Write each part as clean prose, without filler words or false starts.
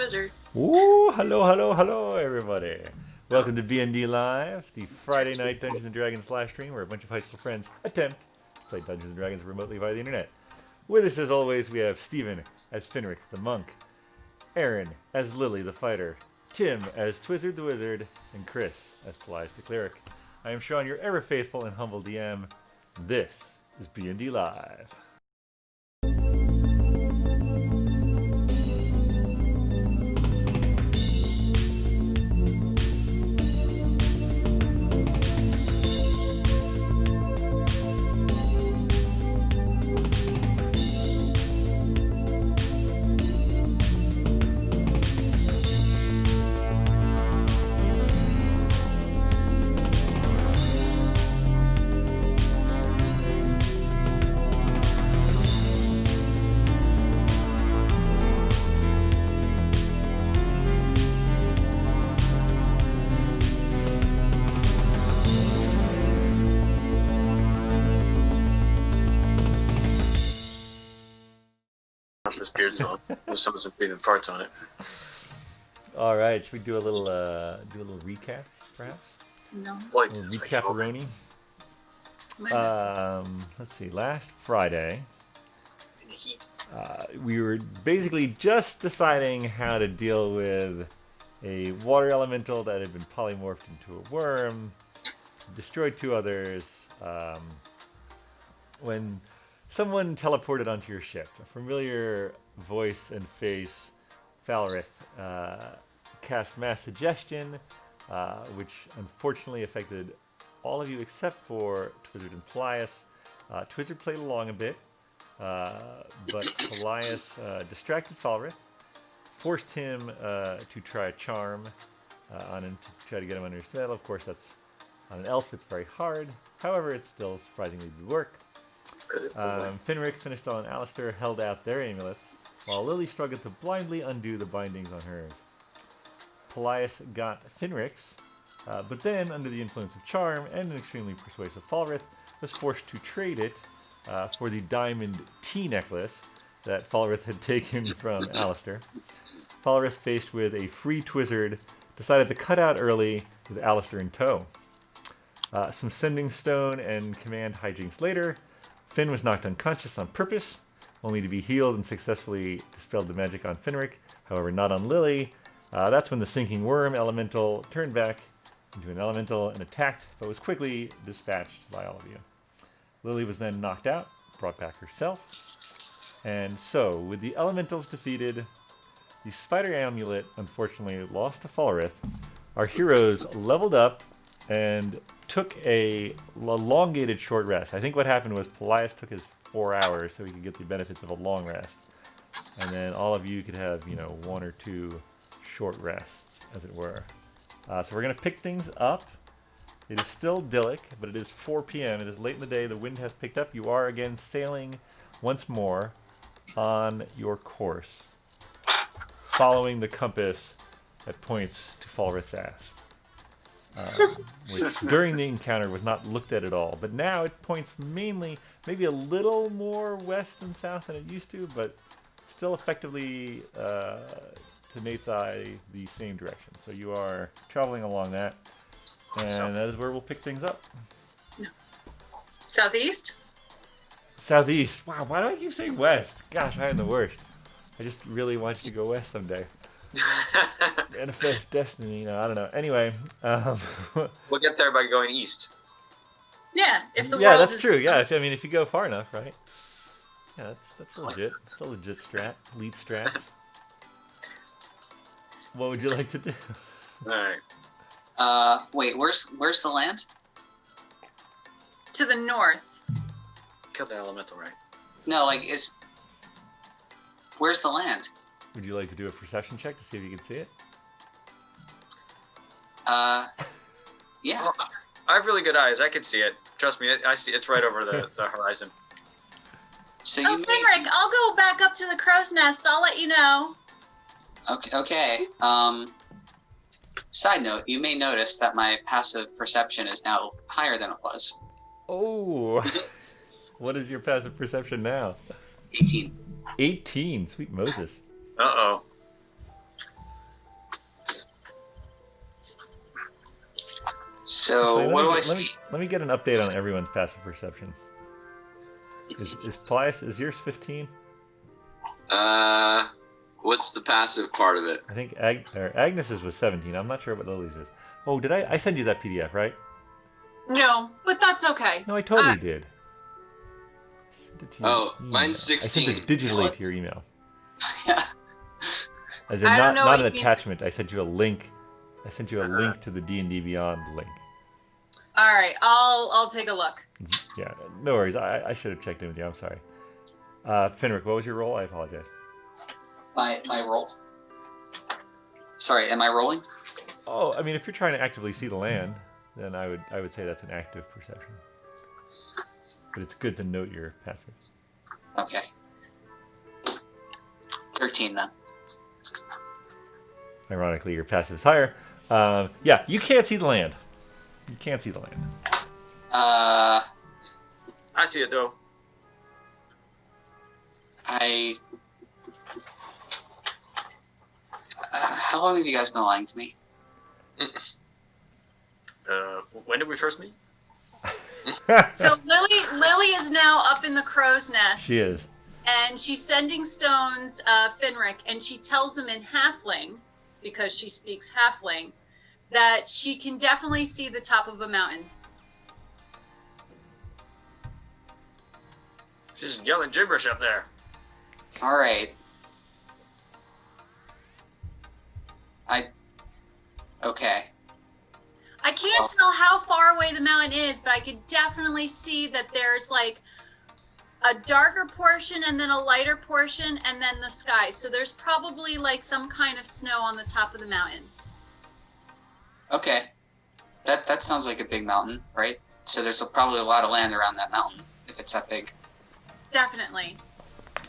Wizard. Ooh, hello, everybody. Welcome to BND Live, the Friday night Dungeons & Dragons live stream where a bunch of high school friends attempt to play Dungeons & Dragons remotely via the internet. With us, as always, we have Steven as Finric the Monk, Erin as Lily the Fighter, Tim as Twizzard the Wizard, and Chris as Paelias the Cleric. I am Shawn, your ever-faithful and humble DM. This is BND Live. This beard's on. Someone's been breathing farts on it. All right, should we do a little recap, perhaps? No. Like, A little recap-a-roni? Let's see. Last Friday, in the heat. we were basically just deciding how to deal with a water elemental that had been polymorphed into a worm, destroyed two others, when someone teleported onto your ship. A familiar voice and face, Falrith, cast Mass Suggestion, which unfortunately affected all of you except for Twizzard and Paelias. Twizzard played along a bit, but Paelias distracted Falrith, forced him to try a charm on him to try to get him under his spell. Of course, that's on an elf, it's very hard. However, it still surprisingly did work. Finric finished on Alistair, held out their amulets, while Lily struggled to blindly undo the bindings on hers. Paelias got Finric's, but then, under the influence of charm and an extremely persuasive Falrith, was forced to trade it for the diamond tea necklace that Falrith had taken from Alistair. Falrith, faced with a free Twizzard, decided to cut out early with Alistair in tow. Some sending stone and command hijinks later, Finn was knocked unconscious on purpose, only to be healed and successfully dispelled the magic on Finric, however not on Lily. That's when the sinking worm elemental turned back into an elemental and attacked, but was quickly dispatched by all of you. Lily was then knocked out, brought back herself. And so, with the elementals defeated, the spider amulet unfortunately lost to Falrith, our heroes leveled up and took a elongated short rest. I think what happened was Paelias took his 4 hours so he could get the benefits of a long rest. And then all of you could have, one or two short rests, as it were. So we're going to pick things up. It is still idyllic, but it is 4 p.m. It is late in the day. The wind has picked up. You are again sailing once more on your course, following the compass that points to Falrith's ass. Which during the encounter was not looked at all, but now it points mainly, maybe a little more west and south than it used to, but still effectively, to Nate's eye, the same direction. So you are traveling along that, and that is where we'll pick things up. Southeast? Southeast. Wow, why do I keep saying west? Gosh, I am the worst. I just really want you to go west someday. Manifest destiny, I don't know. Anyway, We'll get there by going east. Yeah, if the yeah, world that's is... true. Yeah, if you go far enough, right? Yeah, that's legit. It's a legit strat. Elite strats. What would you like to do? Alright. Wait, where's the land? To the north. Kill the elemental, right? No, where's the land? Would you like to do a perception check to see if you can see it? Yeah. Oh, I have really good eyes. I can see it. Trust me, I see it's right over the horizon. So Oh, Finric, I'll go back up to the crow's nest. I'll let you know. Okay. Side note, you may notice that my passive perception is now higher than it was. Oh, what is your passive perception now? 18. 18, sweet Moses. Uh-oh. So Actually, what do I let see? me let me get an update on everyone's passive perception. Is Paelias, is yours 15? What's the passive part of it? I think Agnes's was 17. I'm not sure what Lily's is. Oh, did I send you that PDF, right? No, but that's okay. No, I totally did. I sent it to your Oh, email. mine's 16. I sent it digitally What? to your email. Yeah. As in I don't know not what an you mean. attachment. I sent you a link. I sent you a link to the D&D Beyond link. All right, I'll take a look. Yeah, no worries. I should have checked in with you. I'm sorry. Finric, what was your role? I apologize. My roll. Sorry, am I rolling? Oh, I mean, if you're trying to actively see the land, then I would say that's an active perception. But it's good to note your passive. Okay. 13 then. Ironically, your passive is higher. Yeah, you can't see the land. You can't see the land. I see it though. How long have you guys been lying to me? When did we first meet? So Lily is now up in the crow's nest. She is. And she's sending stones, Finric, and she tells him in halfling, because she speaks halfling, that she can definitely see the top of a mountain. She's yelling gibberish up there. All right. Okay. I can't tell how far away the mountain is, but I could definitely see that there's like a darker portion and then a lighter portion and then the sky. So there's probably like some kind of snow on the top of the mountain. Okay. That sounds like a big mountain, right? So there's probably a lot of land around that mountain if it's that big. Definitely.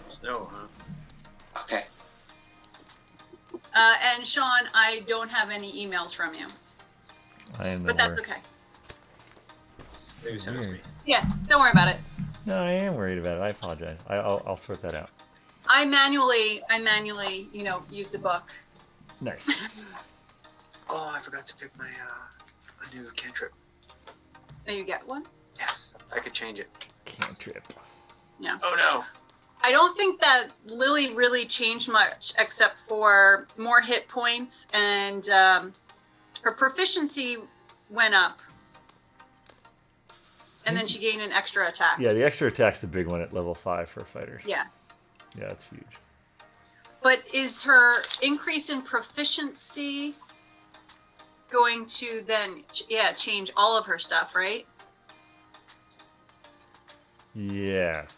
Snow, huh? Okay. And Shawn, I don't have any emails from you, I am but that's okay. Maybe send it to me. Yeah, don't worry about it. No, I am worried about it. I apologize. I'll sort that out. I manually, used a book. Nice. Oh, I forgot to pick my a new cantrip. Now you get one? Yes, I could change it. Cantrip. Yeah. Oh no. I don't think that Lily really changed much except for more hit points and her proficiency went up. And then she gained an extra attack. Yeah, the extra attack's the big one at level 5 for fighters. Yeah. Yeah, it's huge. But is her increase in proficiency going to then, change all of her stuff, right? Yes.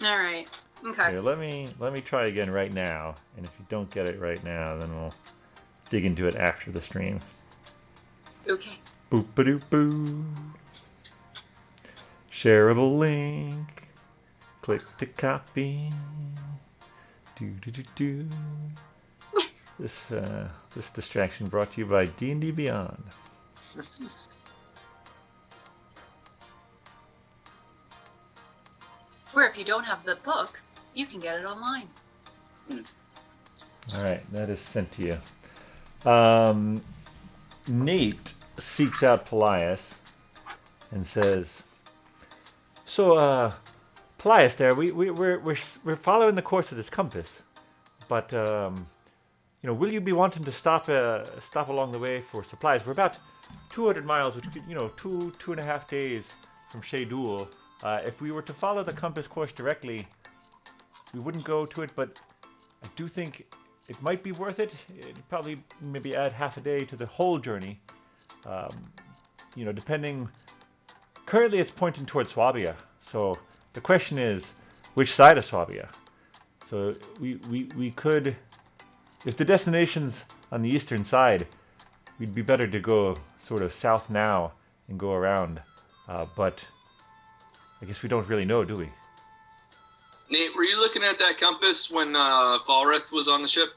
All right. Okay. Here, let me try again right now, and if you don't get it right now, then we'll dig into it after the stream. Okay. Boop ba doop boo. Shareable link. Click to copy. Do do do do. This distraction brought to you by D&D Beyond. Or if you don't have the book, you can get it online. All right, that is sent to you. Nate seeks out Paelias and says, "So, Paelias, there, we're following the course of this compass, but will you be wanting to stop along the way for supplies? We're about 200 miles, which could, 2.5 days from Shaydool. If we were to follow the compass course directly, we wouldn't go to it, but I do think it might be worth it. It'd probably maybe add half a day to the whole journey. Depending. Currently, it's pointing towards Swabia. So the question is, which side of Swabia? So we could, if the destination's on the eastern side, we'd be better to go sort of south now and go around. But I guess we don't really know, do we? Nate, were you looking at that compass when Falrith was on the ship?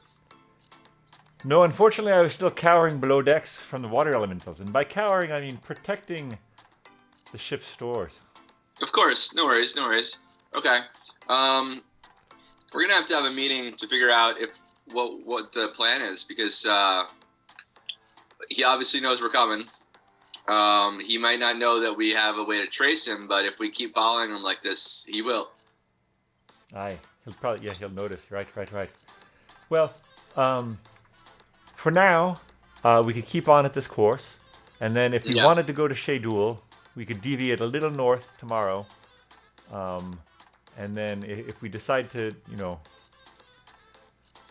No, unfortunately, I was still cowering below decks from the water elementals. And by cowering, I mean protecting the ship's stores. Of course, no worries. Okay, we're gonna have to have a meeting to figure out what the plan is, because he obviously knows we're coming. He might not know that we have a way to trace him, but if we keep following him like this, he will. Aye, he'll notice. Right. Well, for now, we could keep on at this course, and then if we wanted to go to Shaydool, we could deviate a little north tomorrow, and then if we decide to,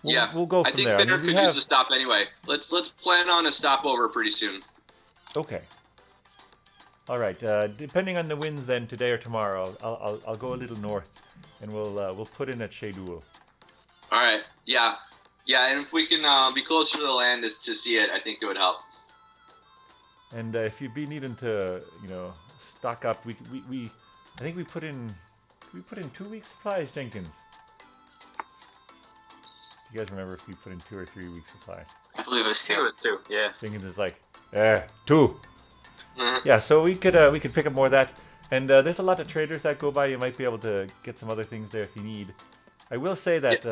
we'll go from there. I think Finric could use a stop anyway. Let's plan on a stopover pretty soon. Okay. All right. Depending on the winds, then today or tomorrow, I'll go a little north, and we'll put in at Shaydool. All right. Yeah. And if we can be closer to the land to see it, I think it would help. And if you'd be needing to, stock up, I think we put in 2 weeks supplies, Jenkins. Do you guys remember if we put in 2 or 3 weeks supplies? I believe it was 2. Two, yeah. Jenkins is like, 2. Mhm. Yeah, so we could pick up more of that. And there's a lot of traders that go by. You might be able to get some other things there if you need. I will say that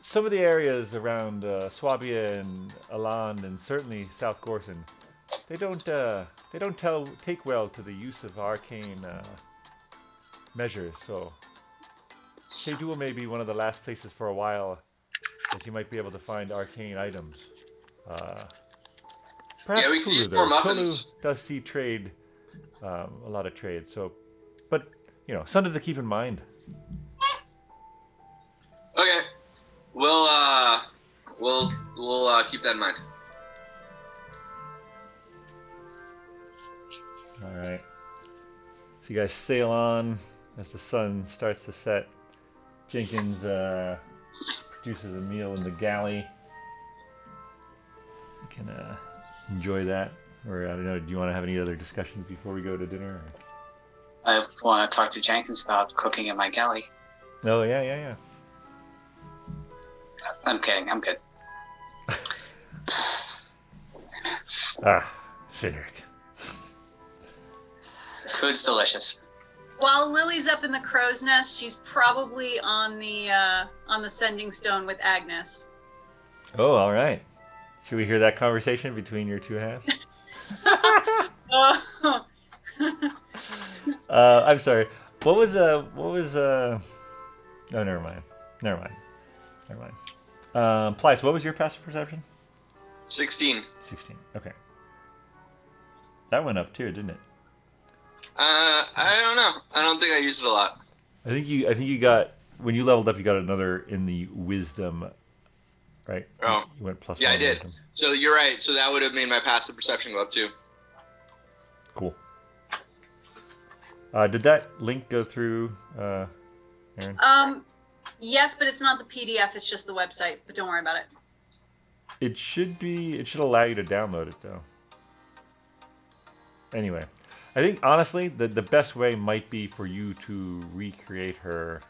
some of the areas around Swabia and Aland and certainly South Gorson, they don't take well to the use of arcane measures. So Shaydool may be one of the last places for a while that you might be able to find arcane items. Perhaps we could Tulu, use though. more muffins. Tulu does see trade, a lot of trade. So, but something to keep in mind. Okay. We'll keep that in mind. All right. So you guys sail on as the sun starts to set. Jenkins produces a meal in the galley. You can enjoy that. Or I don't know. Do you want to have any other discussions before we go to dinner? Or? I want to talk to Jenkins about cooking at my galley. Oh yeah. I'm kidding. I'm good. Finric. Food's delicious. While Lily's up in the crow's nest, she's probably on the sending stone with Agnes. Oh, all right. Should we hear that conversation between your two halves? Oh. I'm sorry. What was Oh, never mind. Paelias, what was your passive perception? 16. 16. Okay. That went up too, didn't it? I don't know. I don't think I used it a lot. I think you got, when you leveled up, you got another in the wisdom, right? Oh. You went plus Yeah, one I did. wisdom. So you're right. So that would have made my passive perception go up too. Cool. Did that link go through, Erin? Yes, but it's not the PDF. It's just the website. But don't worry about it. It should allow you to download it though. Anyway, I think honestly the best way might be for you to recreate her,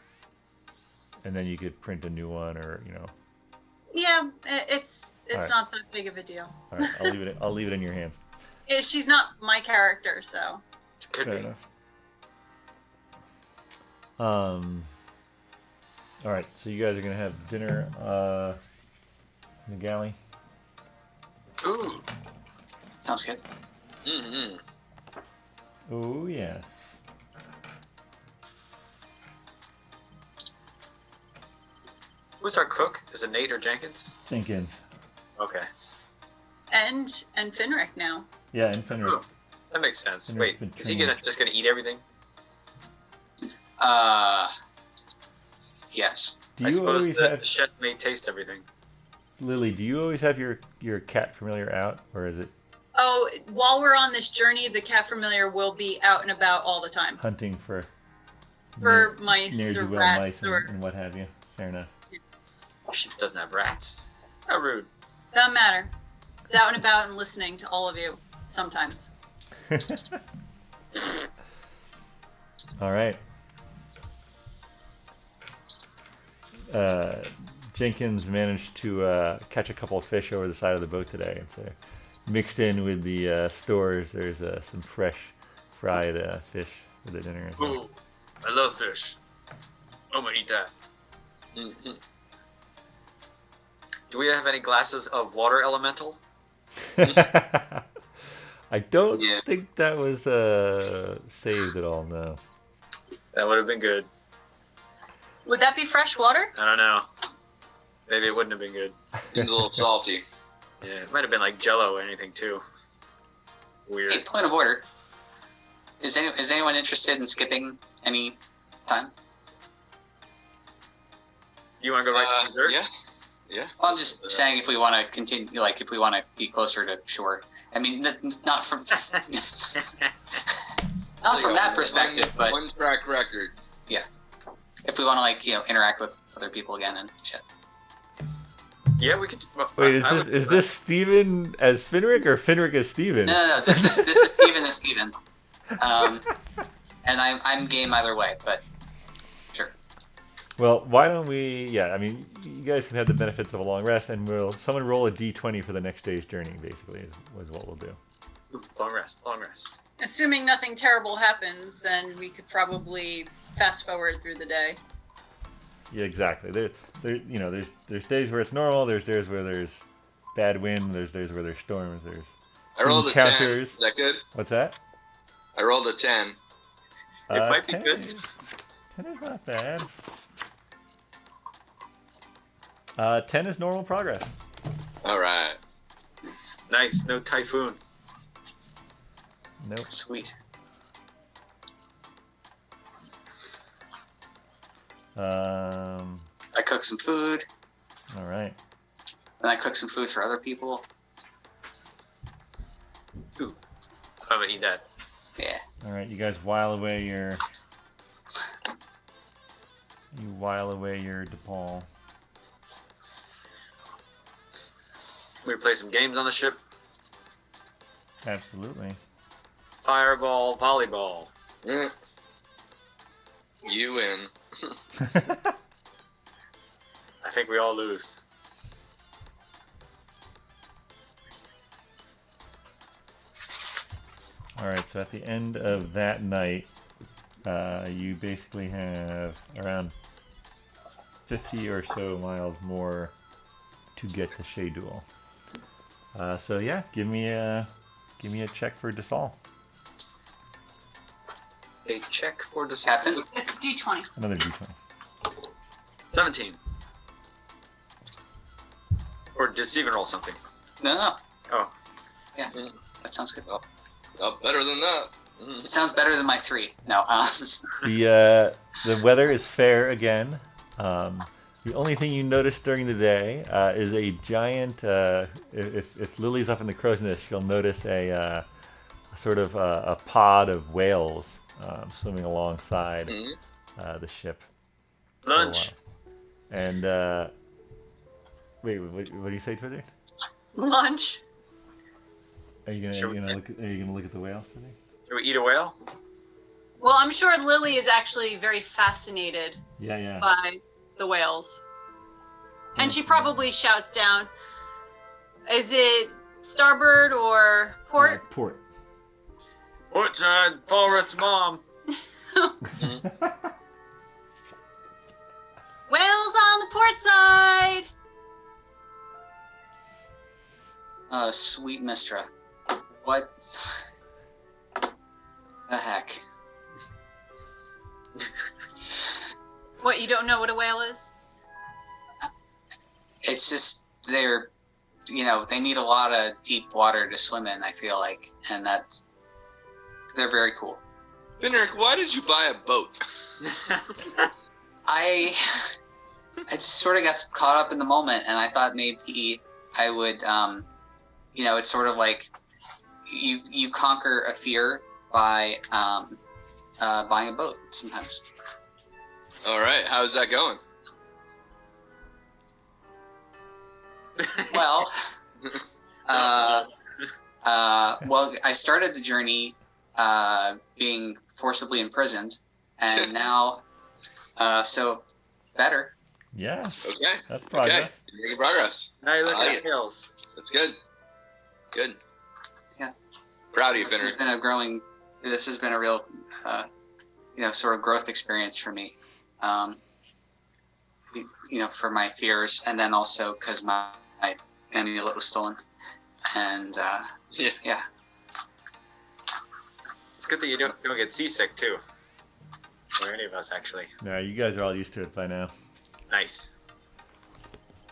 and then you could print a new one, or Yeah, it's Alright. not that big of a deal. All right, I'll leave it in your hands. She's not my character, so. Could Fair be. enough. All right, so you guys are gonna have dinner in the galley. Ooh. Sounds good. Mm-hmm. Oh yes. Who's our cook? Is it Nate or Jenkins? Jenkins. Okay. And Finric now. Yeah, and Finric. Oh, that makes sense. Finric's Wait, been is he trained. just gonna eat everything? Yes. Do I you suppose always the have chef may taste everything. Lily? Do you always have your cat familiar out, or is it Oh, while we're on this journey, the cat familiar will be out and about all the time hunting for for mice or ne'er-do-well rats mice or and what have you? Fair enough. She doesn't have rats. How rude. doesn't matter. It's out and about and listening to all of you sometimes. All right. Jenkins managed to catch a couple of fish over the side of the boat today, and so mixed in with the stores, there's some fresh fried fish for the dinner as well. Ooh, I love fish. I'm gonna eat that. Mm-hmm. Do we have any glasses of water elemental? I don't Yeah. think that was saved at all. No. That would have been good. Would that be fresh water? I don't know. Maybe it wouldn't have been good. Seems a little salty. Yeah, it might have been like Jello or anything too. Weird. Hey, point of order. Is anyone interested in skipping any time? You want to go right to dessert? Yeah. Yeah. Well, I'm just saying if we want to continue, like if we want to be closer to shore. I mean, not from not from that perspective, but one track record. if we want to like interact with other people again and shit. Yeah, we could. Well, Wait, I would- is this Steven as Finric or Finric as Steven? No. This is Steven and Steven. And I'm game either way, but sure. Well, why don't we? Yeah, I mean, you guys can have the benefits of a long rest, and someone roll a d20 for the next day's journey. Basically, is what we'll do. Ooh, long rest. Long rest. Assuming nothing terrible happens, then we could probably fast forward through the day. Yeah, exactly. There's days where it's normal. There's days where there's bad wind. There's days where there's storms. There's I rolled a 10. encounters. Is that good? What's that? I rolled a 10. It might be 10 good. is- 10 is not bad. 10 is normal progress. All right. Nice. No typhoon. Nope. Sweet. I cook some food, All right. and I cook some food for other people. Ooh. I'm gonna eat that. Yeah. All right. You guys while away your. You while away your DePaul. We play some games on the ship. Absolutely. Fireball, volleyball. Mm. You win. I think we all lose. All right. So at the end of that night, you basically have around 50 or so miles more to get to Shaydool. So yeah, give me a check for Desal. A check for the Captain? D20. Another d20. 17. Or did Steven roll something? No. Oh. Yeah, that sounds good. Oh, better than that. It sounds better than my 3. No. The weather is fair again. The only thing you notice during the day is a giant. If Lily's up in the crow's nest, you'll notice a sort of a pod of whales swimming alongside the ship. for a Lunch. while. And wait, what do you say, Twitter? Lunch. Are you Sure, gonna look at the whales, Twitter? Can we eat a whale? Well, I'm sure Lily is actually very fascinated Yeah. by the whales. And she probably shouts down, is it starboard or port? Port. Port side, Falrath's mom. Whales on the port side! Sweet Mistra. What the heck? What, you don't know what a whale is? It's just they're, they need a lot of deep water to swim in, I feel like. And they're very cool. Finric, why did you buy a boat? I sort of got caught up in the moment, and I thought maybe I would, it's sort of like you conquer a fear by buying a boat sometimes. All right, how's that going? Well, well, I started the journey being forcibly imprisoned, and now, so better. Yeah, Okay. that's progress. Okay, you're making progress. Now you look I like at it. hills. That's good. It's good. Yeah. Proud of you, This has Finric. been a real, sort of growth experience for me. For my fears, and then also because my amulet was stolen. And yeah. It's good that you don't get seasick too. Or any of us actually. No, you guys are all used to it by now. Nice.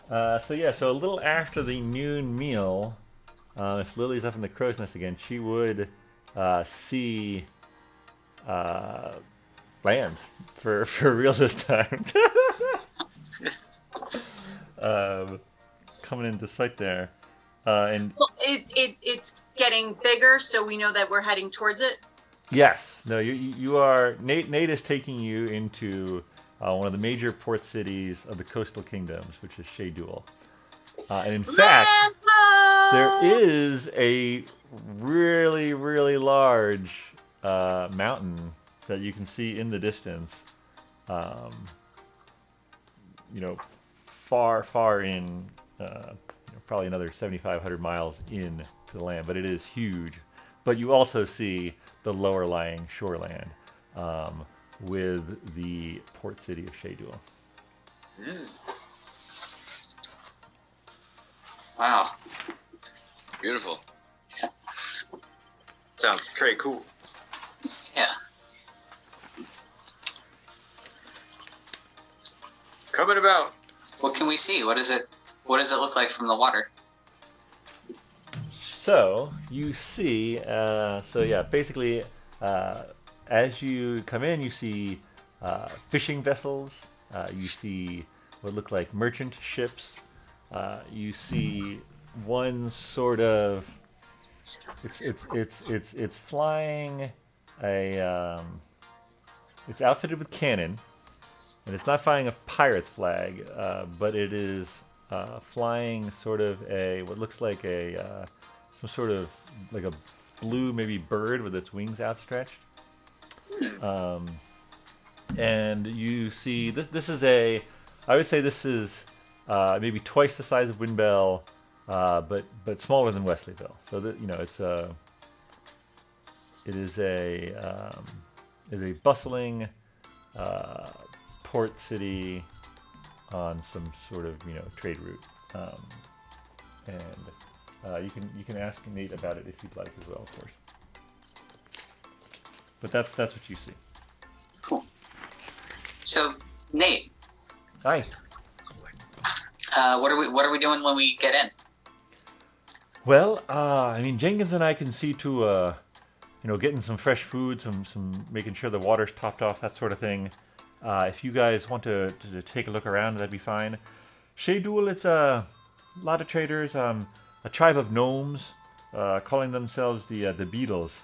So a little after the noon meal, if Lily's up in the crow's nest again, she would see land for real this time. Coming into sight there, and Well, it's getting bigger, so we know that we're heading towards it. yes, no, you are. Nate is taking you into one of the major port cities of the coastal kingdoms, which is Shaydool. And in fact, there is a really, really large mountain that you can see in the distance. Far in, probably another 7,500 miles in to the land, but it is huge. But you also see the lower lying shoreland with the port city of Shaydool. Wow. Beautiful. Sounds pretty cool. Yeah. Coming about. What can we see? What does it look like from the water? So you see, basically, as you come in, you see fishing vessels. You see what look like merchant ships. You see one sort of. It's flying a. It's outfitted with cannon, and it's not flying a pirate's flag, but it is flying sort of what looks like some sort of like a blue maybe bird with its wings outstretched. And you see this is I would say this is maybe twice the size of Windbell, but smaller than Wesleyville. So that it is a bustling port city on some sort of trade route, and you can ask Nate about it if you'd like as well, of course. But that's what you see. Cool. So, Nate, Hi. what are we doing when we get in? Well, Jenkins and I can see to getting some fresh food, some making sure the water's topped off, that sort of thing. If you guys want to take a look around, that'd be fine. Shaydool, it's a lot of traders, a tribe of gnomes, calling themselves the Beetles.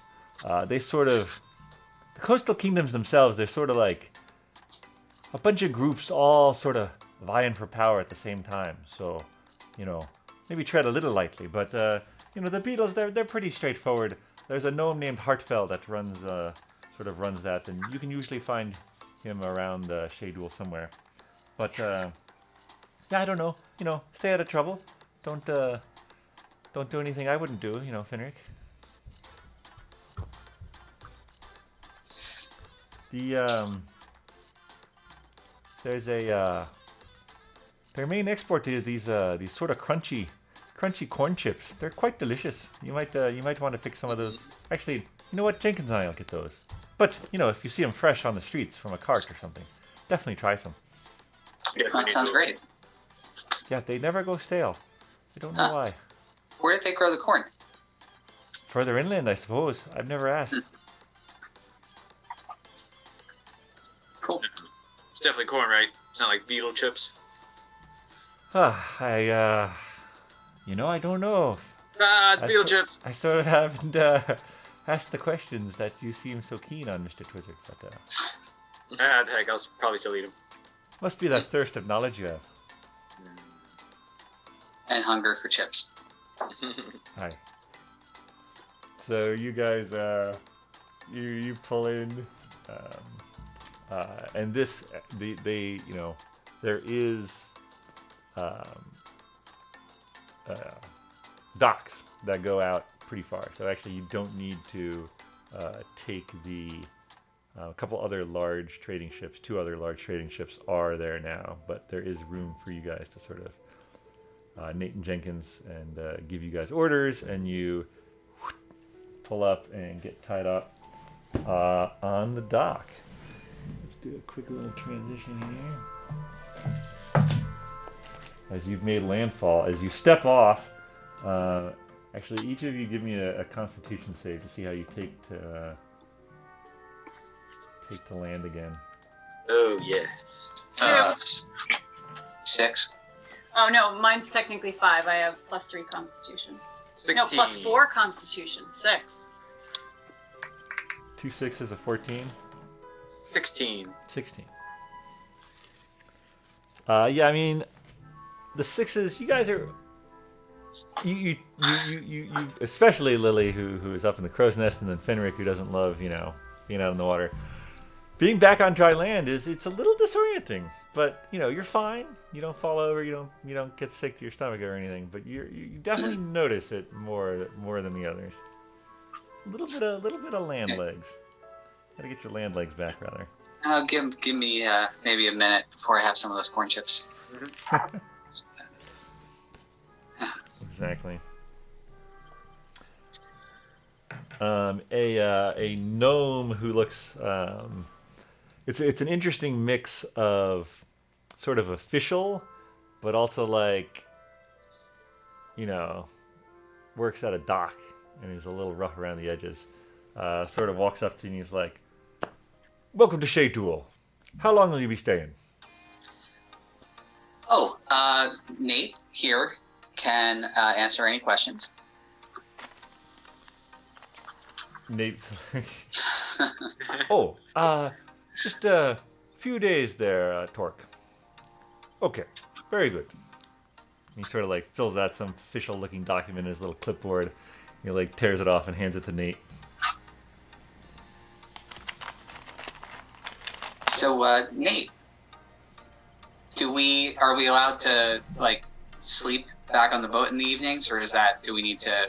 They sort of, the coastal kingdoms themselves, they're sort of like a bunch of groups all sort of vying for power at the same time. So, maybe tread a little lightly. But, the Beetles, they're pretty straightforward. There's a gnome named Hartfell that runs that, and you can usually find him around Shaydool somewhere. But I don't know. Stay out of trouble. Don't do anything I wouldn't do. Finric. There's their main export is these sort of crunchy corn chips. They're quite delicious. You might want to pick some of those. Actually, you know what? Jenkins and I'll get those. But if you see them fresh on the streets from a cart or something, definitely try some. Yeah, That sounds great. Yeah, they never go stale. I don't know why. Where did they grow the corn? Further inland, I suppose. I've never asked. Cool. It's definitely corn, right? It's not like beetle chips. I don't know. It's beetle chips. I sort of haven't asked the questions that you seem so keen on, Mr. Twizzard, but Heck, I'll probably still eat them. must be that thirst of knowledge you have. And hunger for chips. Hi. So you guys, you pull in, and there is docks that go out pretty far. So actually, you don't need to take the couple other large trading ships. 2 other large trading ships are there now, but there is room for you guys to sort of Nathan Jenkins and give you guys orders, and you pull up and get tied up on the dock. Let's do a quick little transition here. As you've made landfall, as you step off, actually each of you give me a Constitution save to see how you take to land again. Oh yes. 6. Oh no, mine's technically 5. I have +3 Constitution. 16. No, +4 Constitution. 6. 2 6s, a 14. 16. 16. Yeah, I mean, the 6s. You guys are. You especially Lily, who is up in the crow's nest, and then Finric, who doesn't love being out in the water. Being back on dry land it's a little disorienting, but you're fine. You don't fall over. You don't get sick to your stomach or anything. But you definitely notice it more than the others. A little bit of land legs. Gotta get your land legs back, rather. Give me maybe a minute before I have some of those corn chips. Exactly. A gnome who looks. It's an interesting mix of sort of official, but also works at a dock and he's a little rough around the edges. Sort of walks up to you and he's like, "Welcome to Shaydool. How long will you be staying?" Oh, Nate here can answer any questions. Nate's like, just a few days there, Torque. Okay, very good. He sort of fills out some official-looking document in his little clipboard. He tears it off and hands it to Nate. So, Nate, are we allowed to sleep back on the boat in the evenings, or do we need to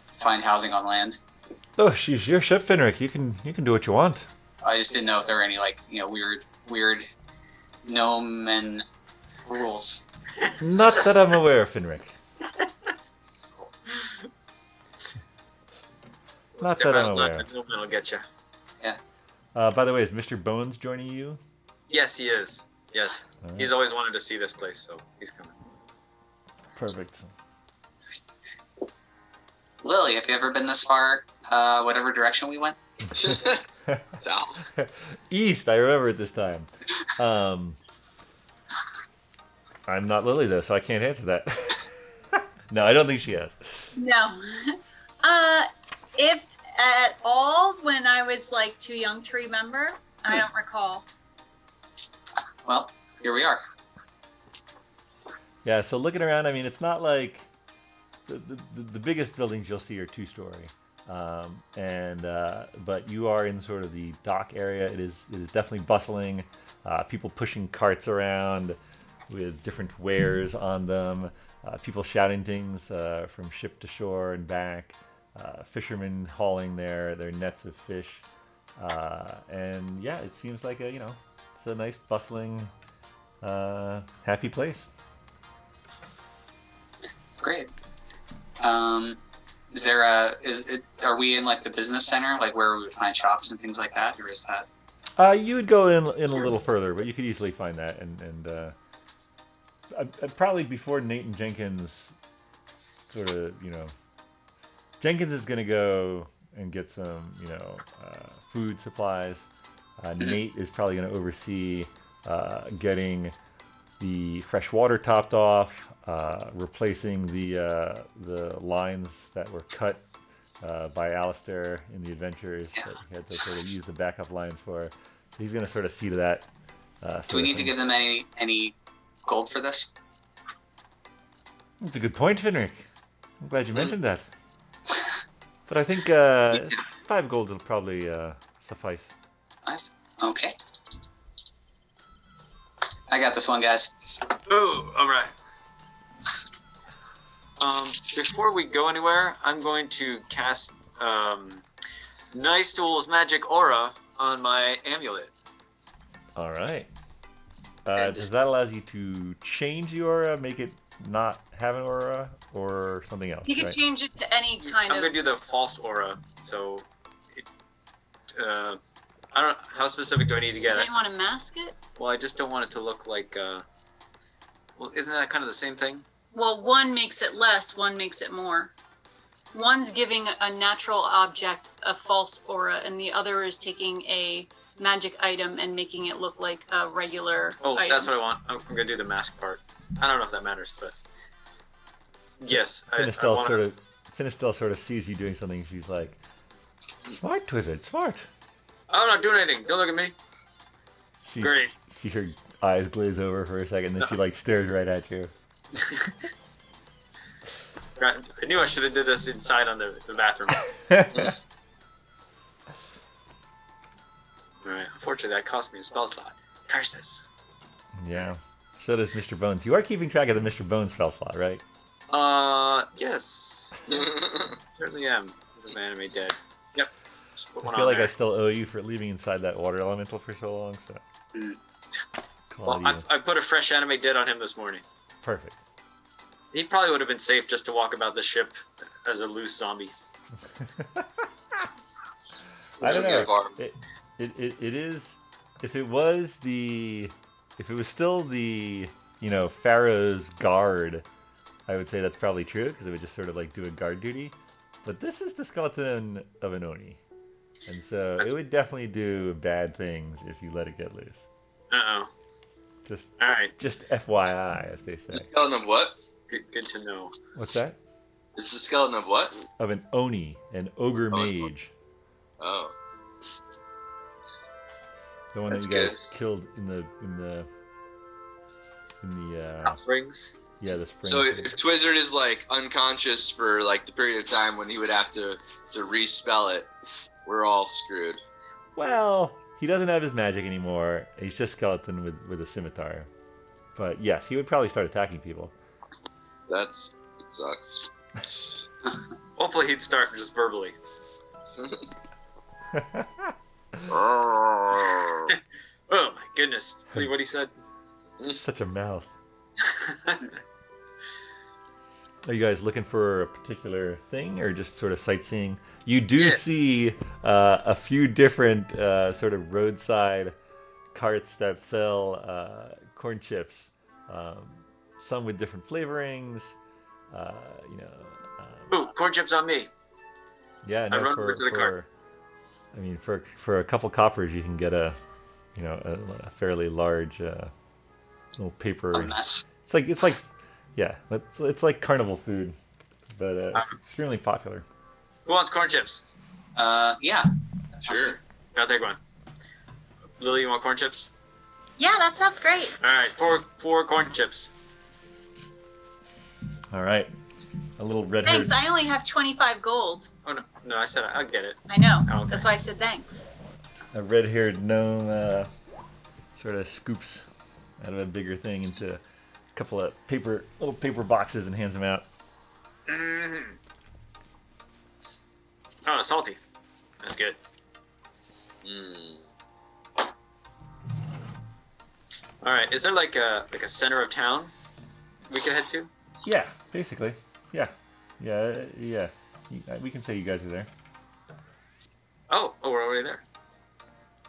find housing on land? Oh, she's your ship, Finric. You can do what you want. I just didn't know if there were any weird gnome and rules. Not that I'm aware, Finric. Not Step that I'm out of line, aware. the movement will get you. Yeah. By the way, is Mr. Bones joining you? Yes, he is. Yes, Alright. he's always wanted to see this place, so he's coming. Perfect. Lily, have you ever been this far, whatever direction we went? South. East, I remember it this time. I'm not Lily, though, so I can't answer that. No, I don't think she has. No. If at all, when I was too young to remember, I don't recall. Well, here we are. Yeah, so looking around, I mean, it's not like the biggest buildings you'll see are two-story, but you are in sort of the dock area. It is definitely bustling. People pushing carts around with different wares on them. People shouting things from ship to shore and back. Fishermen hauling their nets of fish, and yeah, it seems like it's a nice bustling, happy place. Great. Are we in the business center, where we would find shops and things like that, or is that? You would go in a little further, but you could easily find that, and probably before Nate and Jenkins sort of Jenkins is gonna go and get some food supplies. Nate is probably gonna oversee getting the fresh water topped off, replacing the lines that were cut by Alistair in the adventures that he had to sort of use the backup lines for. So he's going to sort of see to that. Do we need to give them any gold for this? That's a good point, Finric. I'm glad you mentioned that. But I think 5 gold will probably suffice. Nice. Okay. I got this one, guys. Ooh, all right. Before we go anywhere, I'm going to cast Nice Tool's magic aura on my amulet. All right. Does that allow you to change the aura, make it not have an aura, or something else? You can right? change it to any kind I'm of. gonna do the false aura. So, I don't. How specific do I need to get Do it? you want to mask it? Well, I just don't want it to look like. Well, isn't that kind of the same thing? Well, one makes it less, one makes it more. One's giving a natural object a false aura, and the other is taking a magic item and making it look like a regular Oh, item. that's what I want. I'm gonna do the mask part. I don't know if that matters, but yes, I Finistel want sort of sees you doing something. She's like, "Smart, Twizzard, smart." I'm not doing anything. Don't look at me. Great. See her eyes glaze over for a second, then she like stares right at you. I knew I should have did this inside on the bathroom. Alright, unfortunately that cost me a spell slot. Curses. Yeah. So does Mr. Bones. You are keeping track of the Mr. Bones spell slot, right? Yes. Certainly am. The anime dead. Yep. Just put one I feel on like there. I still owe you for leaving inside that water elemental for so long, so. Well, I put a fresh anime dead on him this morning. Perfect. He probably would have been safe just to walk about the ship as a loose zombie. I don't Okay, know. Barb. It is. If it was still the Pharaoh's guard, I would say that's probably true because it would just sort of like do a guard duty. But this is the skeleton of an Oni, and so it would definitely do bad things if you let it get loose. Uh-oh. Just Alright. just FYI, as they say. Skeleton of what? Good to know. What's that? It's the skeleton of what? Of an Oni, an ogre Oh, mage. Oh. The one That's that you guys good. killed in the Hot springs. yeah, the spring. So if Twizzard is like unconscious for like the period of time when he would have to respell it, we're all screwed. Well, he doesn't have his magic anymore. He's just skeleton with a scimitar. But yes, he would probably start attacking people. It sucks. Hopefully he'd start just verbally. Oh, Oh my goodness. See what he said? Such a mouth. Are you guys looking for a particular thing or just sort of sightseeing? You do Yeah. see a few different sort of roadside carts that sell corn chips. Some with different flavorings. Ooh, corn chips on me. Yeah, I no, run over to the cart. I mean, for a couple coppers, you can get a fairly large little paper. A mess. It's like, yeah, it's like carnival food, but it's extremely popular. Who wants corn chips? Yeah. sure. I'll take one. Lily, you want corn chips? Yeah, that sounds great. Alright, four corn chips. All right, a little red-haired. Thanks. I only have 25 gold. Oh no, I said I'll get it. I know. Oh, okay. That's why I said thanks. A red-haired gnome sort of scoops out of a bigger thing into a couple of little paper boxes and hands them out. Mm-hmm. Oh, salty. That's good. Mm. All right, is there like a center of town we could head to? Yeah, basically. Yeah. We can say you guys are there. Oh, we're already there.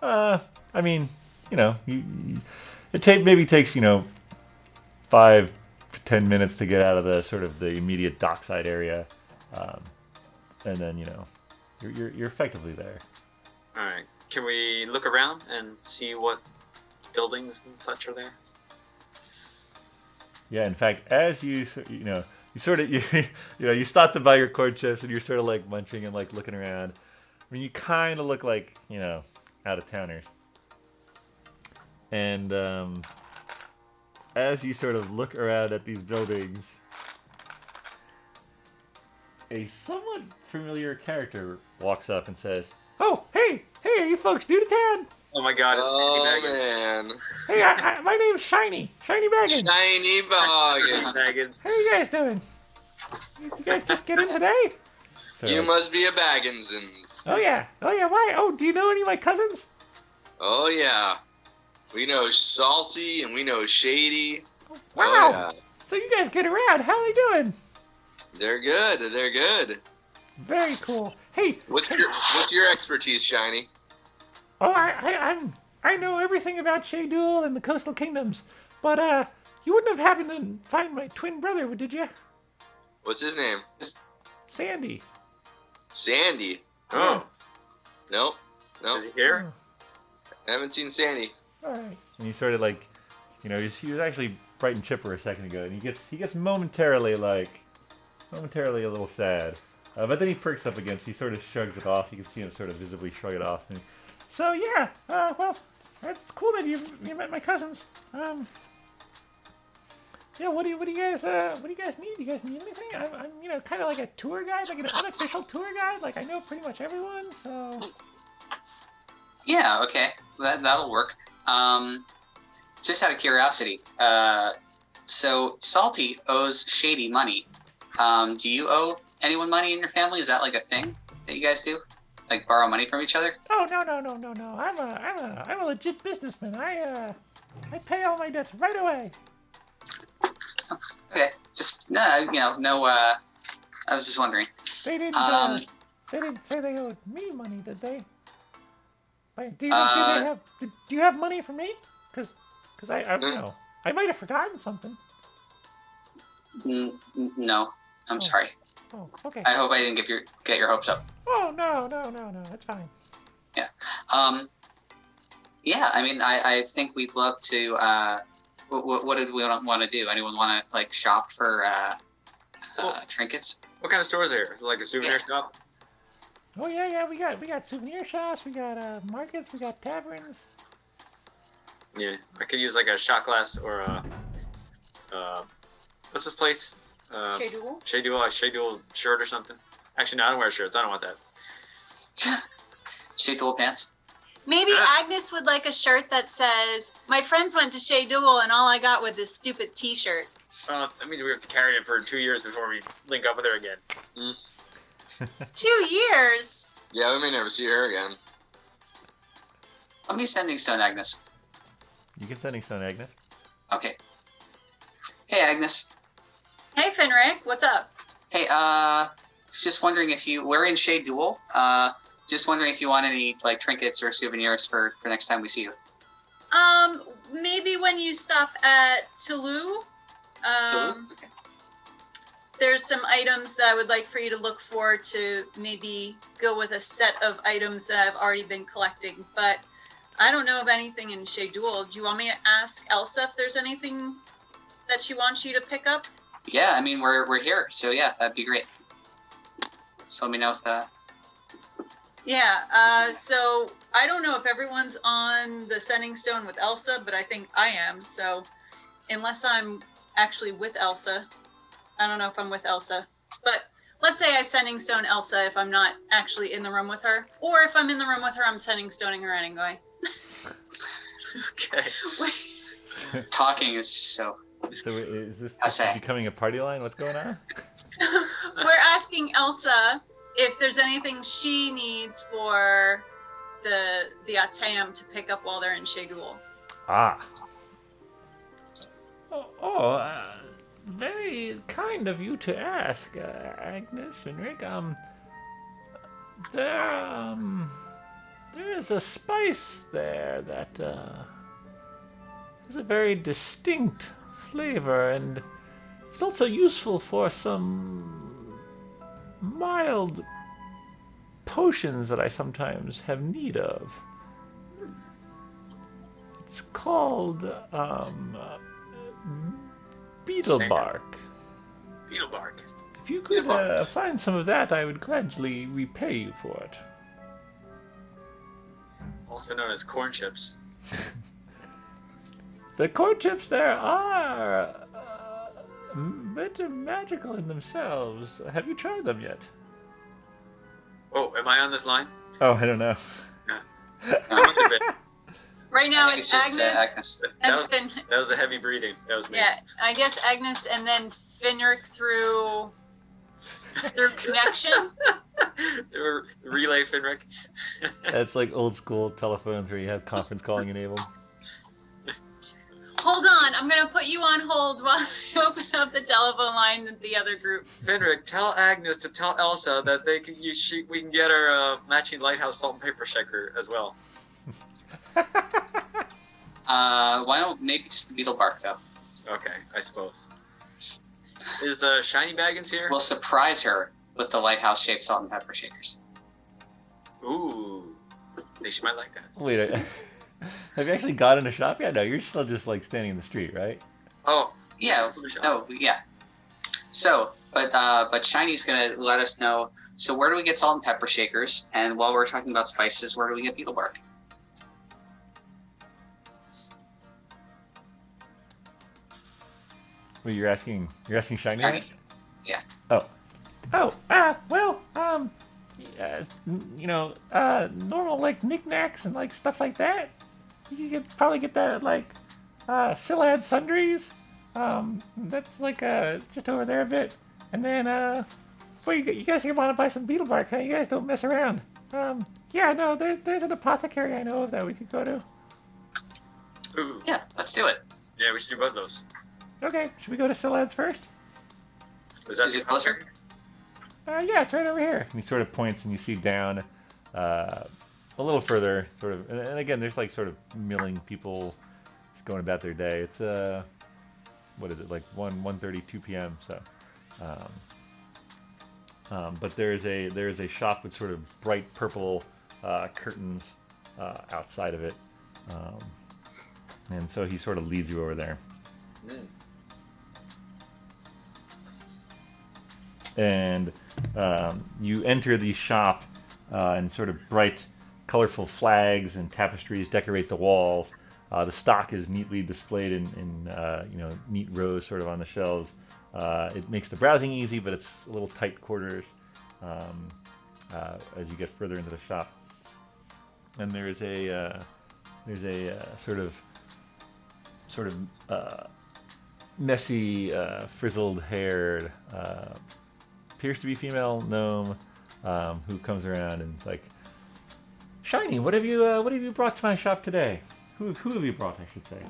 I mean, maybe takes 5 to 10 minutes to get out of the sort of the immediate dockside area, and then you're effectively there. All right, can we look around and see what buildings and such are there? Yeah, in fact, as you stop to buy your corn chips and you're sort of like munching and like looking around. I mean, you kind of look like out of towners. And as you sort of look around at these buildings, a somewhat familiar character walks up and says, "Oh, hey, are you folks new to town? Oh my God, it's Oh Baggins. man. Hey, my name's Shiny Baggins. Shiny bog. Baggins. How you guys doing? You guys just get in today?" So, You must be a Bagginsons. Oh yeah, why? Oh, do you know any of my cousins? Oh yeah. We know Salty and we know Shady. Wow. Oh, yeah. So you guys get around. How are they doing? They're good. They're good. Very cool. Hey, What's your expertise, Shiny? oh, I know everything about Shaydool and the coastal kingdoms, but you wouldn't have happened to find my twin brother, did you? What's his name? Sandy. Sandy. Oh, Nope. is he here? I haven't seen Sandy. All right. And he sort of like, he was actually bright and chipper a second ago, and he gets momentarily a little sad. But then he perks up again, so he sort of shrugs it off. You can see him sort of visibly shrug it off. And so yeah, well, it's cool that you met my cousins. Yeah, what do you guys need? Do you guys need anything? I'm kind of like a tour guide, like an unofficial tour guide. Like I know pretty much everyone, so. Yeah, okay, that'll work. Just out of curiosity, so Salty owes Shady money. Do you owe anyone money in your family? Is that like a thing that you guys do? Like borrow money from each other? Oh no. I'm a legit businessman. I pay all my debts right away. Okay, just no. I was just wondering. They didn't say they owed me money, did they? Wait, do you have money for me? Cause I might have forgotten something. No, I'm sorry. Oh, okay. I hope I didn't get your hopes up. Oh no, it's fine. Yeah. Yeah. I mean, I think we'd love to. What did we want to do? Anyone want to like shop for trinkets? What kind of store is there? Like a souvenir shop? Oh yeah. We got souvenir shops. We got markets. We got taverns. Yeah, I could use like a shot glass or a what's this place? Shaydool? Shaydool shirt or something. Actually, no, I don't wear shirts. I don't want that. Shaydool pants. Maybe Ah. Agnes would like a shirt that says, "My friends went to Shaydool and all I got was this stupid T-shirt." Well, that means we have to carry it for 2 years before we link up with her again. 2 years? Yeah, we may never see her again. Let me sending stone, Agnes. You can sending stone, Agnes. Okay. Hey, Agnes. Hey, Finric, what's up? Hey, just wondering if we're in Shaydool. Just wondering if you want any like trinkets or souvenirs for next time we see you. Maybe when you stop at Toulouse. Toulouse? Okay. There's some items that I would like for you to look for to maybe go with a set of items that I've already been collecting. But I don't know of anything in Shaydool. Do you want me to ask Elsa if there's anything that she wants you to pick up? Yeah, I mean we're here, so yeah, that'd be great. So let me know if that. Yeah. So I don't know if everyone's on the sending stone with Elsa, but I think I am. So unless I'm actually with Elsa, I don't know if I'm with Elsa. But let's say I sending stone Elsa if I'm not actually in the room with her, or if I'm in the room with her, I'm sending stoning her anyway. Okay. Talking is just so. So is this I'll becoming a party line? What's going on? So we're asking Elsa if there's anything she needs for the Atam to pick up while they're in Shaydool. Ah. Very kind of you to ask, Agnes Finric. There is a spice there that has a very distinct flavor, and it's also useful for some mild potions that I sometimes have need of. It's called beetle bark. Beetle bark. If you could find some of that, I would gladly repay you for it. Also known as corn chips. The corn chips there are a bit magical in themselves. Have you tried them yet? Oh, am I on this line? Oh, I don't know. Right now I think it's it's just Agnes Agnes. and That was a heavy breathing. That was me. yeah, I guess Agnes and then Finric through connection. The relay Finric. That's like old school telephones where you have conference calling enabled. Hold on, I'm gonna put you on hold while I open up the telephone line with the other group. Finric, tell Agnes to tell Elsa that we can get our matching lighthouse salt and pepper shaker as well. Why don't maybe just the beetle bark though? Okay, I suppose. Is Shiny Baggins here? We'll surprise her with the lighthouse shaped salt and pepper shakers. Ooh, I think she might like that. Wait, have you actually got in a shop yet? No, you're still just like standing in the street, right? Oh, Yeah. No. Yeah. So, but Shiny's gonna let us know. So where do we get salt and pepper shakers? And while we're talking about spices, where do we get beetle bark? Wait, you're asking Shiny? Shiny. Yeah. Well, normal like knickknacks and like stuff like that. You could probably get that at like Silad Sundries. That's like just over there a bit. And then well, you guys want to buy some beetle bark, huh? You guys don't mess around. Yeah, no, there's an apothecary I know of that we could go to. Ooh. Yeah. Let's do it. Yeah, we should do both of those. Okay, should we go to Silad's first? Is it closer? Yeah, it's right over here. And he sort of points, and you see down a little further, sort of. And again, there's like sort of milling people just going about their day. It's what is it, like 1:30, 2 p.m. So, but there is a shop with sort of bright purple curtains outside of it, and so he sort of leads you over there. And you enter the shop, and sort of bright, colorful flags and tapestries decorate the walls. The stock is neatly displayed in neat rows, sort of on the shelves. It makes the browsing easy, but it's a little tight quarters as you get further into the shop. And there's a sort of messy, frizzled-haired, appears to be female gnome who comes around and is like, "Shiny, what have you brought to my shop today? Who have you brought, I should say?"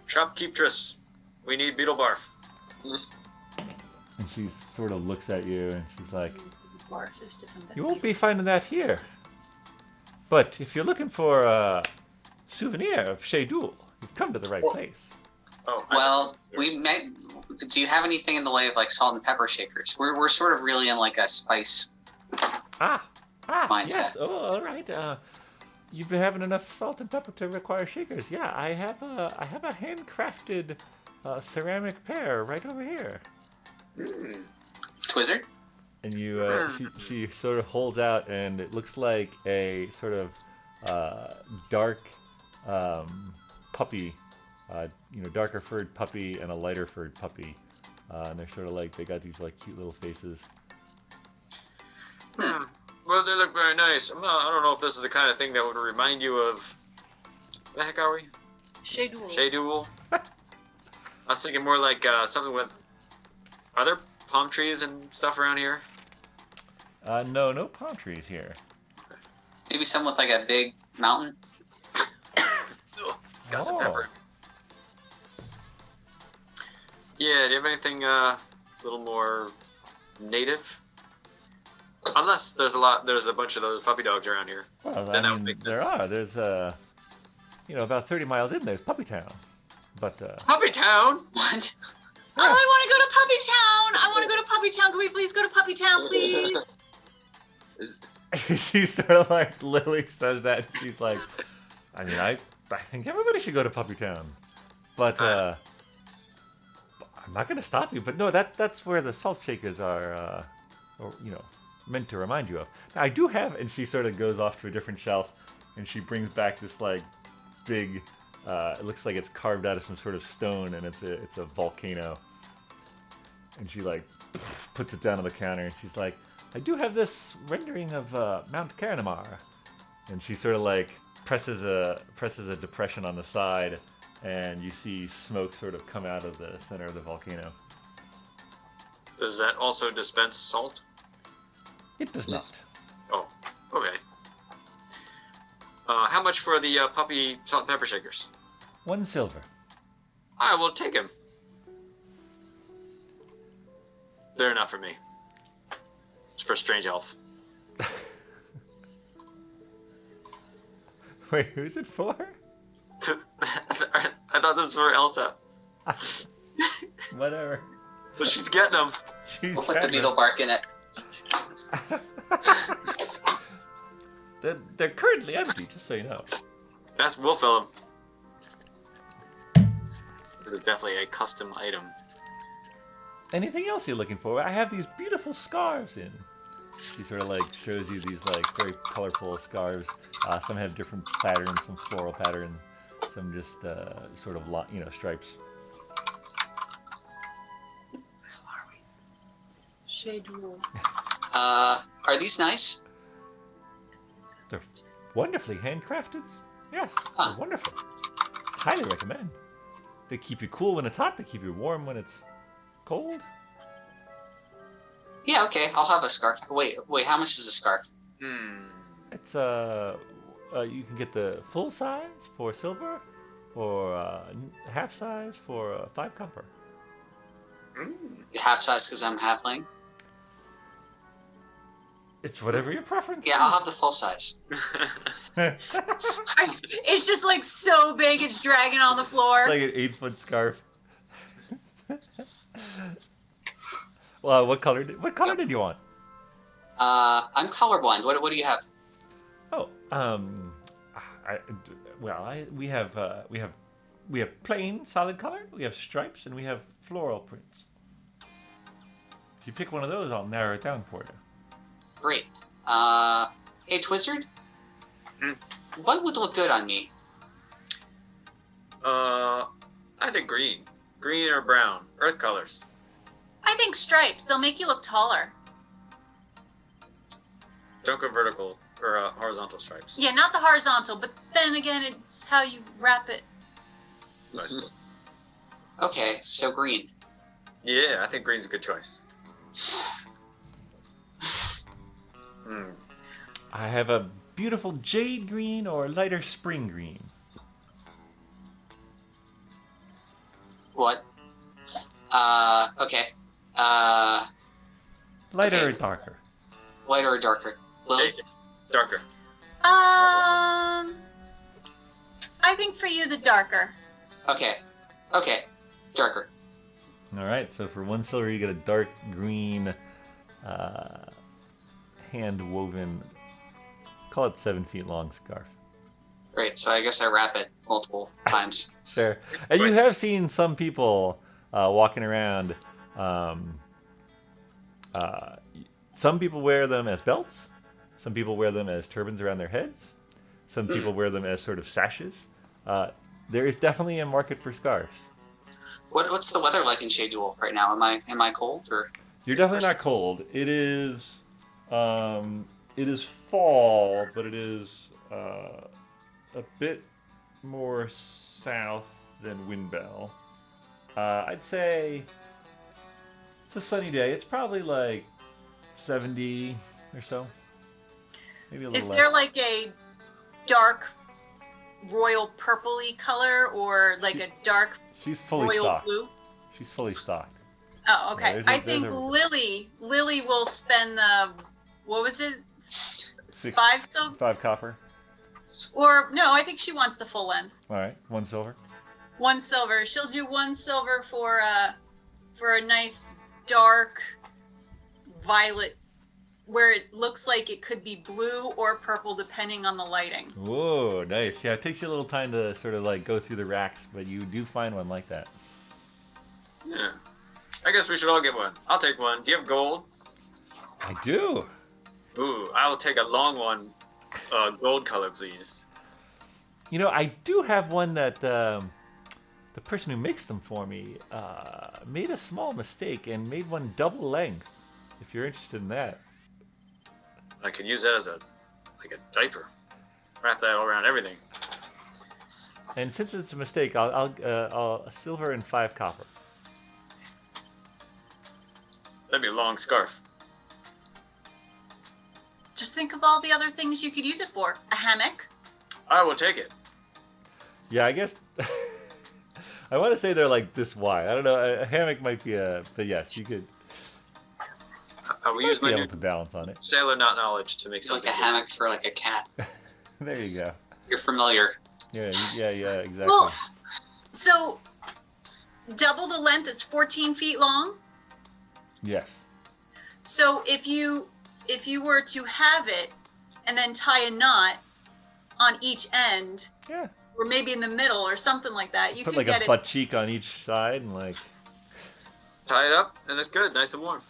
Shopkeeptress, we need beetle barf. And she sort of looks at you and she's like, Barf is different than "You won't be finding that here. But if you're looking for a souvenir of Shaydool, you've come to the right place." Oh, Well, we might. Do you have anything in the way of like salt and pepper shakers? We're sort of really in like a spice. Yes. Mindset. Oh, all right. You've been having enough salt and pepper to require shakers. Yeah, I have a handcrafted ceramic pear right over here. Twizzard? And you, she sort of holds out, and it looks like a sort of dark puppy, darker furred puppy and a lighter furred puppy, and they're sort of like, they got these like cute little faces. Well, they look very nice. I don't know if this is the kind of thing that would remind you of. The heck are we? Shaydool. Shaydool. I was thinking more like something with. Are there palm trees and stuff around here? No palm trees here. Maybe some with like a big mountain. Got some pepper. Yeah, do you have anything a little more native? Unless there's a bunch of those puppy dogs around here. Well, Then that I would mean, make there sense. are. There's about 30 miles in there's Puppy Town, but Puppy Town? What? Oh, I want to go to Puppy Town. I want to go to Puppy Town. Can we please go to Puppy Town, please? she sort of like Lily says that. She's like, I mean, I think everybody should go to Puppy Town, but I'm not gonna stop you. But no, that's where the salt shakers are, meant to remind you of. Now, I do have, and she sort of goes off to a different shelf, and she brings back this like big. It looks like it's carved out of some sort of stone, and it's a volcano. And she like puts it down on the counter, and she's like, "I do have this rendering of Mount Karanamar," and she sort of like presses a depression on the side, and you see smoke sort of come out of the center of the volcano. Does that also dispense salt? It does not. Oh, okay. How much for the puppy salt and pepper shakers? 1 silver. I will take him. They're enough for me. It's for a strange elf. Wait, who's it for? I thought this was for Elsa. Whatever. But she's getting them. She's We'll put the getting beetle bark in it. They're currently empty, just so you know. We'll fill them. This is definitely a custom item. Anything else you're looking for? I have these beautiful scarves in. She sort of like shows you these like very colorful scarves. Some have different patterns, some floral pattern, some just sort of stripes. Shaydool. Are these nice? They're wonderfully handcrafted. Yes, Huh. they're wonderful. Highly recommend. They keep you cool when it's hot. They keep you warm when it's cold. Yeah, okay. I'll have a scarf. Wait. How much is a scarf? It's you can get the full size for silver, or half size for 5 copper. Half size because I'm halfling. It's whatever your preference. Yeah, I'll have the full size. It's just like so big, it's dragging on the floor. It's like an 8-foot scarf. Well, what color did you want? I'm colorblind. What do you have? Oh, we have plain solid color. We have stripes, and we have floral prints. If you pick one of those, I'll narrow it down for you. Great. Hey, Twizzard? What would look good on me? I think green. Green or brown. Earth colors. I think stripes, they'll make you look taller. Don't go vertical or horizontal stripes. Yeah, not the horizontal, but then again, it's how you wrap it. Nice. Okay, so green. Yeah, I think green's a good choice. I have a beautiful jade green or lighter spring green. What? Okay. Lighter Okay. or darker? Lighter or darker? Lily? Darker. I think for you, the darker. Okay. Darker. All right. So for 1 silver, you get a dark green, hand woven. Call it 7 feet long scarf. Great, so I guess I wrap it multiple times. Sure. And you have seen some people walking around. Some people wear them as belts. Some people wear them as turbans around their heads. Some people wear them as sort of sashes. There is definitely a market for scarves. What's the weather like in Shaydool right now? Am I cold or? You're definitely not cold. It is fall, but it is a bit more south than Windbell. I'd say it's a sunny day. It's probably like 70 or so. Maybe a little Is less. there like a dark royal purpley color or like a dark She's fully royal stocked. blue? She's fully stocked. Oh, okay. there's I think a- Lily will spend the, what was it? 6 5 silver? 5 copper. Or no, I think she wants the full length. All right, 1 silver. 1 silver. She'll do 1 silver for a nice dark violet, where it looks like it could be blue or purple depending on the lighting. Whoa, nice. Yeah, it takes you a little time to sort of like go through the racks, but you do find one like that. Yeah. I guess we should all get one. I'll take one. Do you have gold? I do. Ooh, I will take a long one. Gold color, please. You know, I do have one that the person who makes them for me made a small mistake and made one double length. If you're interested in that. I could use that as a diaper. Wrap that all around everything. And since it's a mistake, I'll a silver and 5 copper. That'd be a long scarf. Just think of all the other things you could use it for. A hammock. I will take it. Yeah, I guess. I want to say they're like this wide. I don't know. A hammock might be but yes, you could. I will You use might my be new able to balance on it. sailor not knowledge to make It's like something. a hammock for like a cat. There you go. You're familiar. Yeah, exactly. Well, so double the length. It's 14 feet long. Yes. So if you were to have it and then tie a knot on each end, Yeah. or maybe in the middle or something like that, you Put could like get a it. butt cheek on each side and like. Tie it up, and it's good, nice and warm.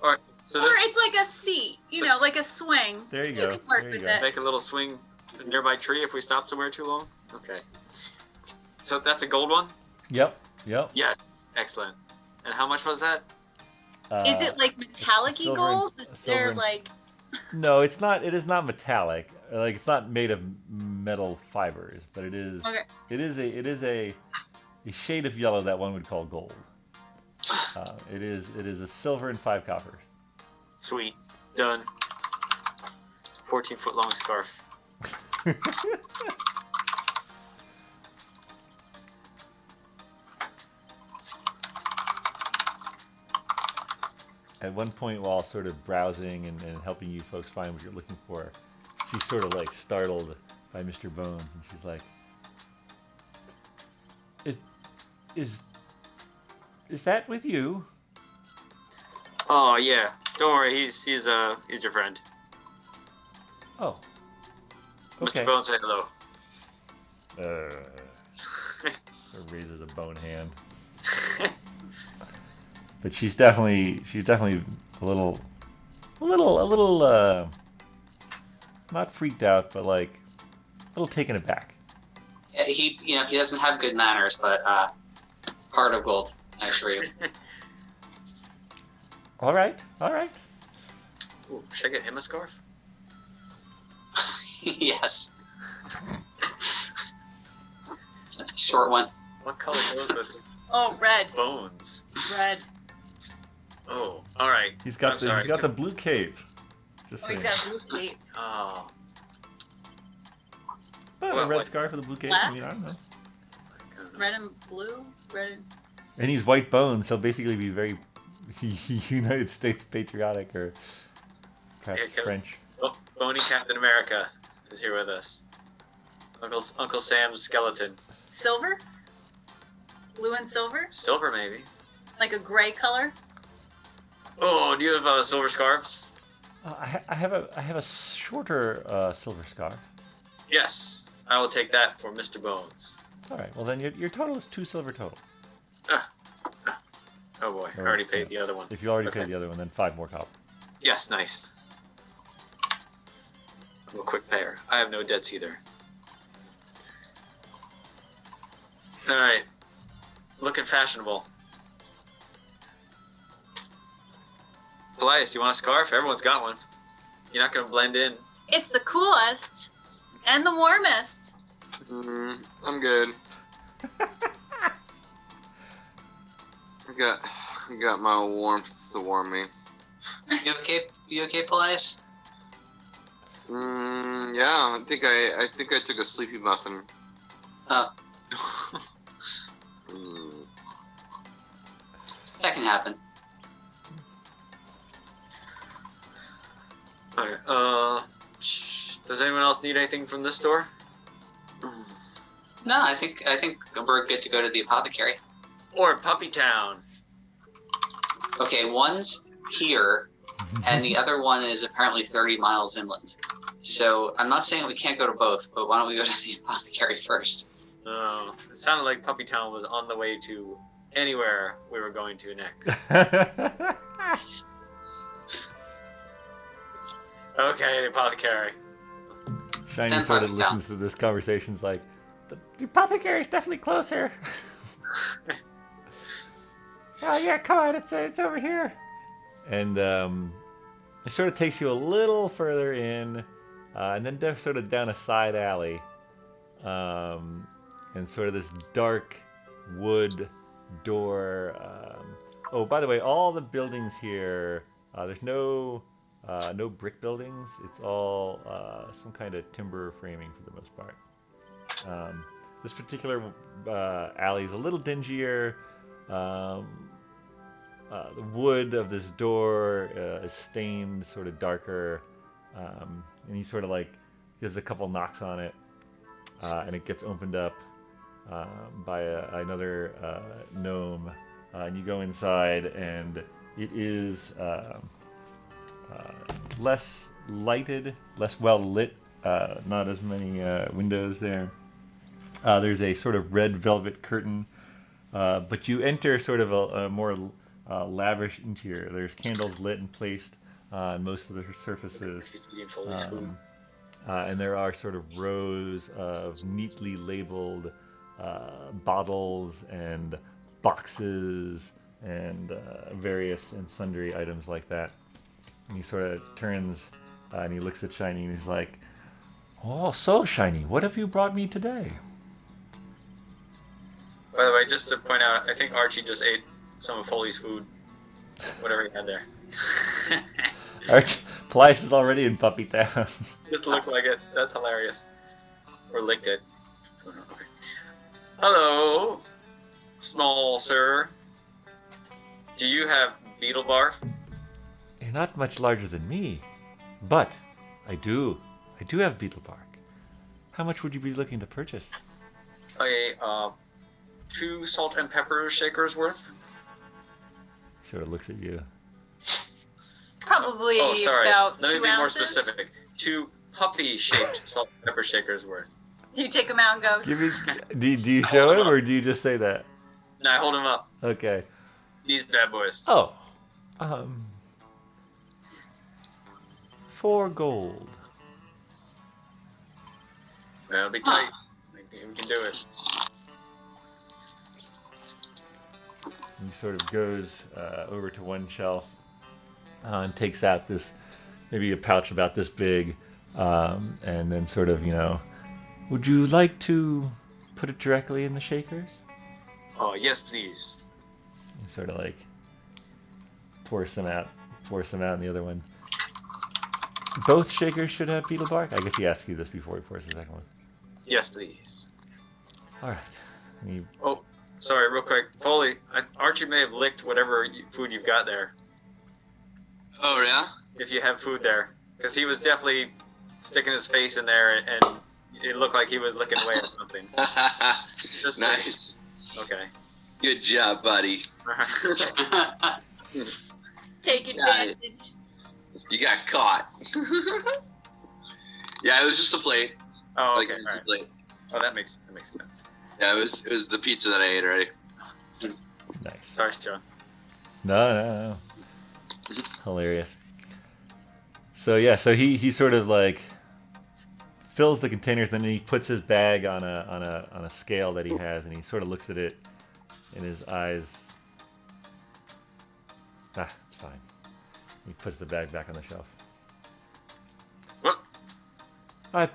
All right, so Or it's like a seat, like a swing. There you You go. can work There you with go. it. make a little swing near my tree if we stop somewhere too long. Okay. So that's a gold one. Yep. Yes, excellent. And how much was that? Is it like metallic-y silver and- gold? Is silver there and- like No, it's not. It is not metallic. Like it's not made of metal fibers, but it is. Okay. It is a shade of yellow that one would call gold. It is a silver and 5 coppers. Sweet, done. 14-foot long scarf. At one point, while sort of browsing and helping you folks find what you're looking for, she's sort of like startled by Mr. Bones, and she's like, "Is that with you?" Oh yeah, don't worry, he's your friend. Oh. Okay. Mr. Bones, say hello. Raises a bone hand. But she's definitely a little not freaked out, but like a little taken aback. Yeah, he doesn't have good manners, but heart of gold, I assure you. All right. Ooh, should I get him a scarf? Yes. Short one. What color goes with oh red, bones? red. Oh, all right. He's got I'm sorry. the blue cape. Just Oh, he's saying. got blue cape. Oh, But Well, a red like- scarf with a blue cape. Black? I mean, I don't know. Red and blue, red. And... And he's white bones, so basically be very United States patriotic or perhaps Here it goes. French. oh, Bony Captain America is here with us. Uncle Sam's skeleton. Silver? Blue and silver? Silver, maybe. Like a gray color? Oh, do you have silver scarves? I have a shorter silver scarf. Yes, I will take that for Mr. Bones. All right. Well, then your total is 2 silver total. Oh boy, I Or, already paid yeah. the other one. If you already Okay. paid the other one, then 5 more copper. Yes, nice. I'm a quick payer. I have no debts either. All right, looking fashionable. Paelias, you want a scarf? Everyone's got one. You're not gonna blend in. It's the coolest and the warmest. I'm good. I got my warmth to warm me. You okay, Paelias? Yeah, I think I took a sleepy muffin. Oh, Mm. that can happen. Alright, does anyone else need anything from this store? No, I think we're good to go to the apothecary. Or Puppy Town? Okay, one's here, and the other one is apparently 30 miles inland. So I'm not saying we can't go to both, but why don't we go to the apothecary first? No, it sounded like Puppy Town was on the way to anywhere we were going to next. Okay, the apothecary. Shiny Then sort of Puppy Town. listens to this conversation. Is like, the apothecary's definitely closer. Oh yeah, come on, it's over here. And it sort of takes you a little further in, and then sort of down a side alley, and sort of this dark wood door. Oh, by the way, all the buildings here, there's no No brick buildings. It's all some kind of timber framing for the most part. This particular alley is a little dingier. The wood of this door is stained sort of darker, and he sort of like gives a couple knocks on it, and it gets opened up by another gnome, and you go inside, and it is less lighted, less well lit, not as many windows there. There's a sort of red velvet curtain, but you enter sort of a more lavish interior. There's candles lit and placed on most of the surfaces. And there are sort of rows of neatly labeled bottles and boxes and various and sundry items like that. And he sort of turns and he looks at Shiny and he's like, "Oh, so Shiny, what have you brought me today?" By the way, just to point out, I think Archie just ate some of Foley's food, whatever he had there. Paelias is already in Puppy Town. Just looked like it. That's hilarious. Or licked it. Okay. Hello, small sir. Do you have beetle barf? You're not much larger than me, but I do have beetle bark. How much would you be looking to purchase? A 2 salt and pepper shakers worth. He sort of looks at you. Probably Oh, sorry. about Let me 2 be more ounces. specific. 2 puppy-shaped salt and pepper shakers worth. You take them out and go. Give me. Do you show him or do you just say that? No, I hold them up. Okay. These bad boys. Oh, 4 gold. That'll be tight. I think we can do it. He sort of goes over to one shelf and takes out this, maybe a pouch about this big, and then sort of, would you like to put it directly in the shakers? Oh, yes, please. He sort of like pours some out in the other one. Both shakers should have beetle bark? I guess he asked you this before he pours the second one. Yes, please. All right. And he Oh, sorry, real quick. Foley, Archie may have licked whatever food you've got there. Oh yeah. If you have food there. Because he was definitely sticking his face in there and it looked like he was licking away at something. Just Nice. Okay. Good job, buddy. Take advantage. You got caught. Yeah, it was just a plate. Oh, Like okay. an All empty right. plate. Oh, that makes sense. Yeah, it was the pizza that I ate already. nice. Sorry, Shawn. No. Hilarious. So yeah, he sort of like fills the containers, and then he puts his bag on a scale that he has, and he sort of looks at it, and his eyes. It's fine. He puts the bag back on the shelf. What? I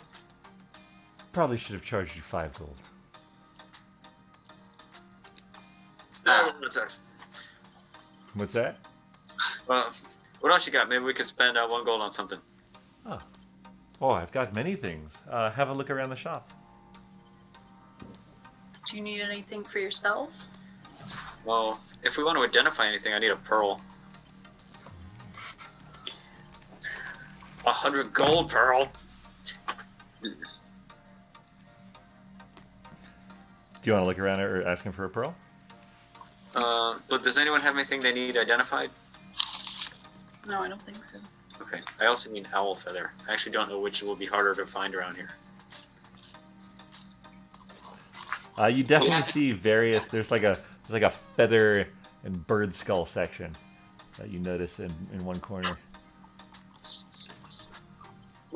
probably should have charged you 5 gold. What's that? Well, what else you got? Maybe we could spend 1 gold on something. Oh, I've got many things. Have a look around the shop. Do you need anything for your spells? Well, if we want to identify anything, I need a pearl. 100 gold pearl. Do you want to look around or ask him for a pearl? But does anyone have anything they need identified? No, I don't think so. Okay. I also need owl feather. I actually don't know which will be harder to find around here. You definitely see various. There's like a feather and bird skull section that you notice in one corner.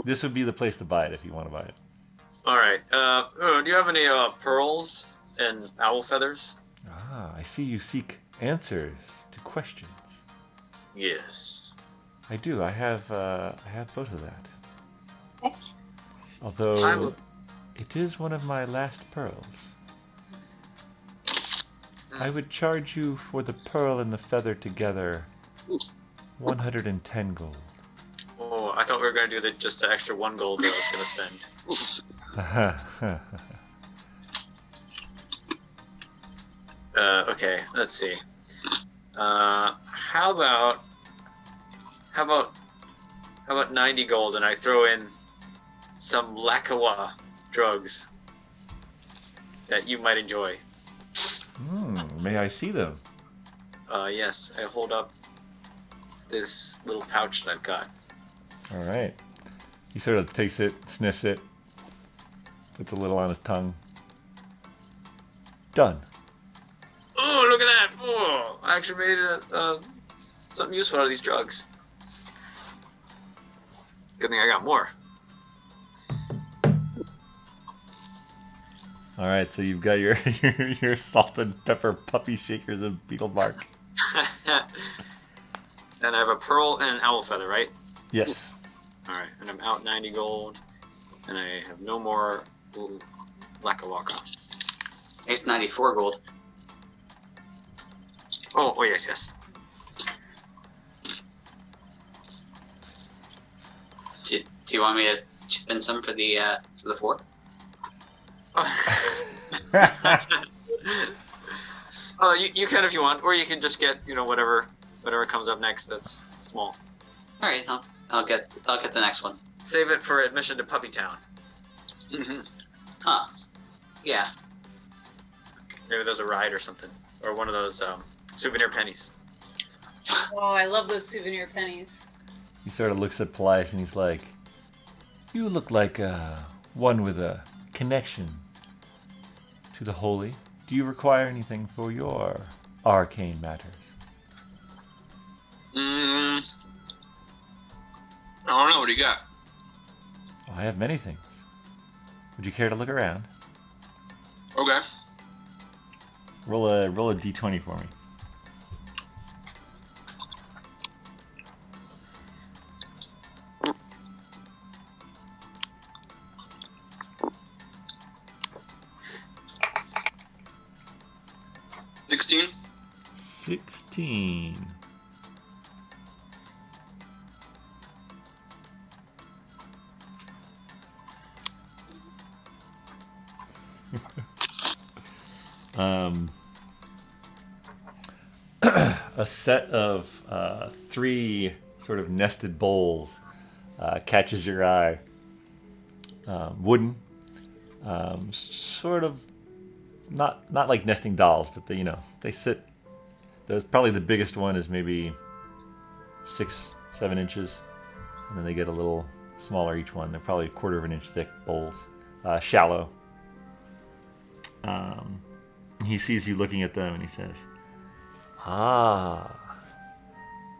This would be the place to buy it if you want to buy it. All right. Do you have any pearls and owl feathers? I see you seek answers to questions. Yes. I do. I have both of that. Although it is one of my last pearls. I would charge you for the pearl and the feather together 110 gold. Oh, I thought we were going to do just the extra 1 gold that I was going to spend. Okay, let's see. How about 90 gold and I throw in some Lakawa drugs that you might enjoy? May I see them? Yes, I hold up this little pouch that I've got. All right. He sort of takes it, sniffs it, puts a little on his tongue. Done. Oh, look at that! Oh, I actually made something useful out of these drugs. Good thing I got more. All right, so you've got your your salt and pepper puppy shakers and beetle bark. And I have a pearl and an owl feather, right? Yes. Alright, and I'm out 90 gold, and I have no more Lakawaka. It's 94 gold. Oh, yes. Do you want me to chip in some for the 4? Oh, you can if you want, or you can just get whatever comes up next. That's small. All right, I'll get the next one. Save it for admission to Puppy Town. Huh? Yeah. Maybe there's a ride or something, or one of those souvenir pennies. Oh, I love those souvenir pennies. He sort of looks at Paelias and he's like, "You look like one with a connection to the holy. Do you require anything for your arcane matters?" I don't know. What do you got? Oh, I have many things. Would you care to look around? Okay. Roll a d20 for me. $16. 16. A set of 3 sort of nested bowls catches your eye. Wooden, sort of not like nesting dolls, but they sit. Probably the biggest one is maybe 6-7 inches, and then they get a little smaller each one. They're probably 1/4 of an inch thick bowls, shallow. He sees you looking at them and he says, "Ah,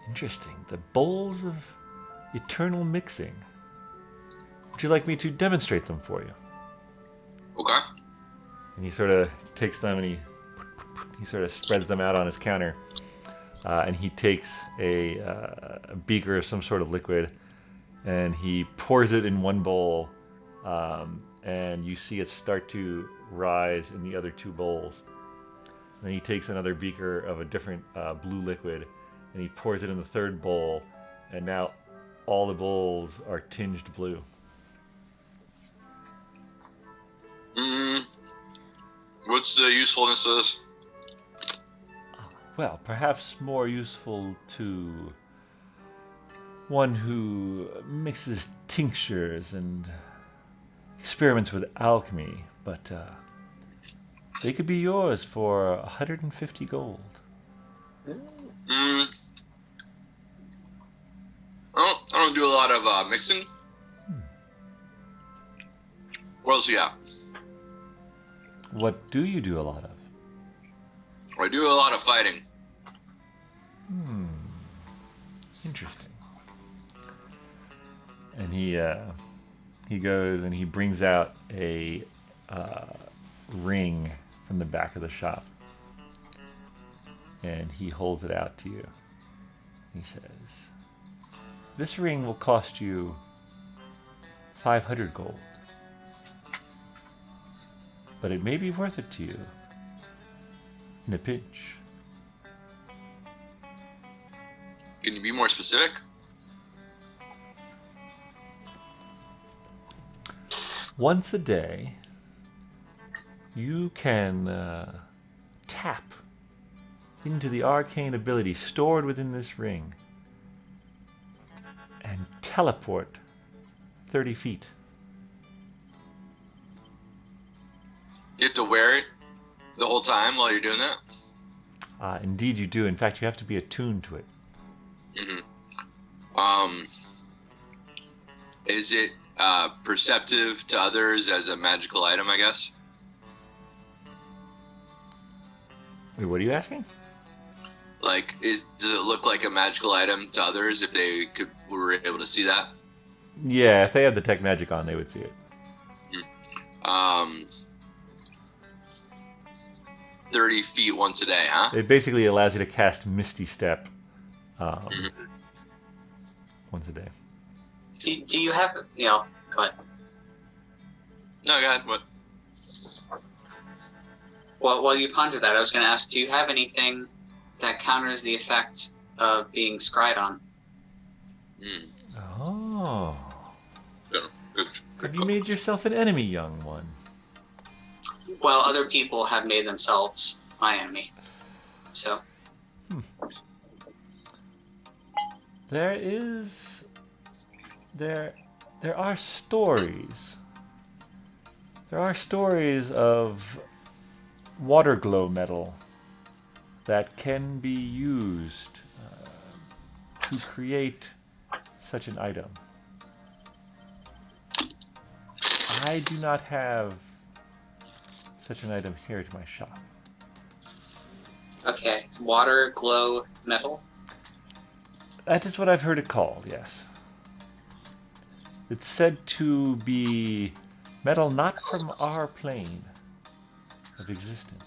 interesting. The bowls of eternal mixing. Would you like me to demonstrate them for you?" Okay. And he sort of takes them and he sort of spreads them out on his counter. And he takes a beaker of some sort of liquid and he pours it in one bowl. And you see it start to rise in the other 2 bowls. And then he takes another beaker of a different blue liquid and he pours it in the 3rd bowl. And now all the bowls are tinged blue. What's the usefulness of this? Well, perhaps more useful to one who mixes tinctures and experiments with alchemy, but they could be yours for 150 gold. I don't do a lot of mixing. What else you got? What do you do a lot of? I do a lot of fighting. Interesting. And he goes and he brings out a ring from the back of the shop. And he holds it out to you. He says, "This ring will cost you 500 gold. But it may be worth it to you in a pinch." Can you be more specific? Once a day, you can tap into the arcane ability stored within this ring and teleport 30 feet. You have to wear it the whole time while you're doing that? Indeed you do. In fact, you have to be attuned to it. Is it perceptive to others as a magical item, I guess? Wait, what are you asking? Like, does it look like a magical item to others if they were able to see that? Yeah, if they have the tech magic on, they would see it. 30 feet once a day, huh? It basically allows you to cast Misty Step once a day. Do you have, go ahead. No, go ahead. What? Well, while you ponder that, I was going to ask, do you have anything that counters the effect of being scryed on? Oh. Good. Have you made yourself an enemy, young one? Well, other people have made themselves my enemy. So. There are stories. There are stories of water glow metal that can be used to create such an item. I do not have such an item here at my shop. Okay, water glow metal. That is what I've heard it called, yes. It's said to be metal not from our plane of existence.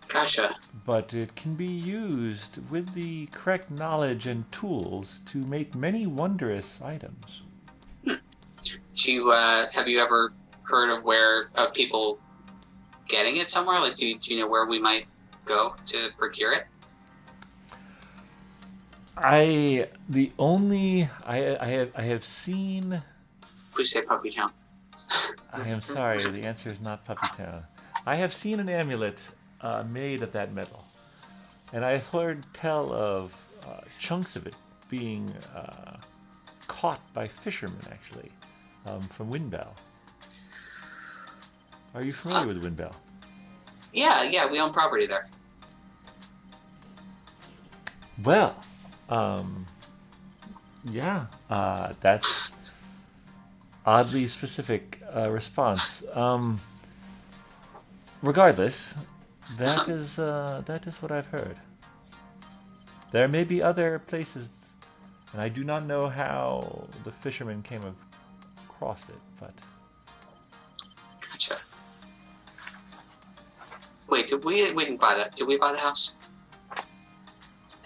Gotcha. But it can be used with the correct knowledge and tools to make many wondrous items. Have you ever heard of people getting it somewhere? Like, do you know where we might go to procure it? I have seen. Please say Puppy Town. I am sorry, the answer is not Puppy Town. I have seen an amulet made of that metal, and I've heard tell of chunks of it being caught by fishermen, actually, from Windbell. Are you familiar with Windbell? Yeah, we own property there. Well, that's oddly specific response. Regardless, that is what I've heard. There may be other places, and I do not know how the fishermen came across it, but... Gotcha. Wait, we didn't buy that. Did we buy the house?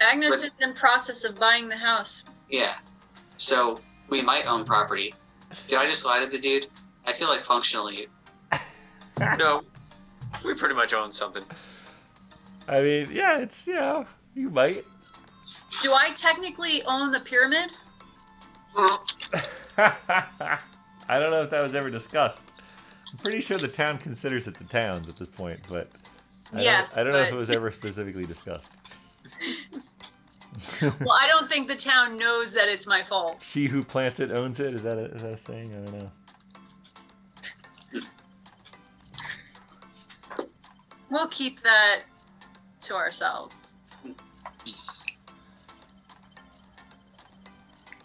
Agnes is in process of buying the house. Yeah. So we might own property. Did I just lie to the dude? I feel like functionally. No, we pretty much own something. I mean, yeah, you might. Do I technically own the pyramid? I don't know if that was ever discussed. I'm pretty sure the town considers it the town's at this point, but I don't know if it was ever specifically discussed. Well, I don't think the town knows that it's my fault. She who plants it owns it. Is that a saying? I don't know. We'll keep that to ourselves.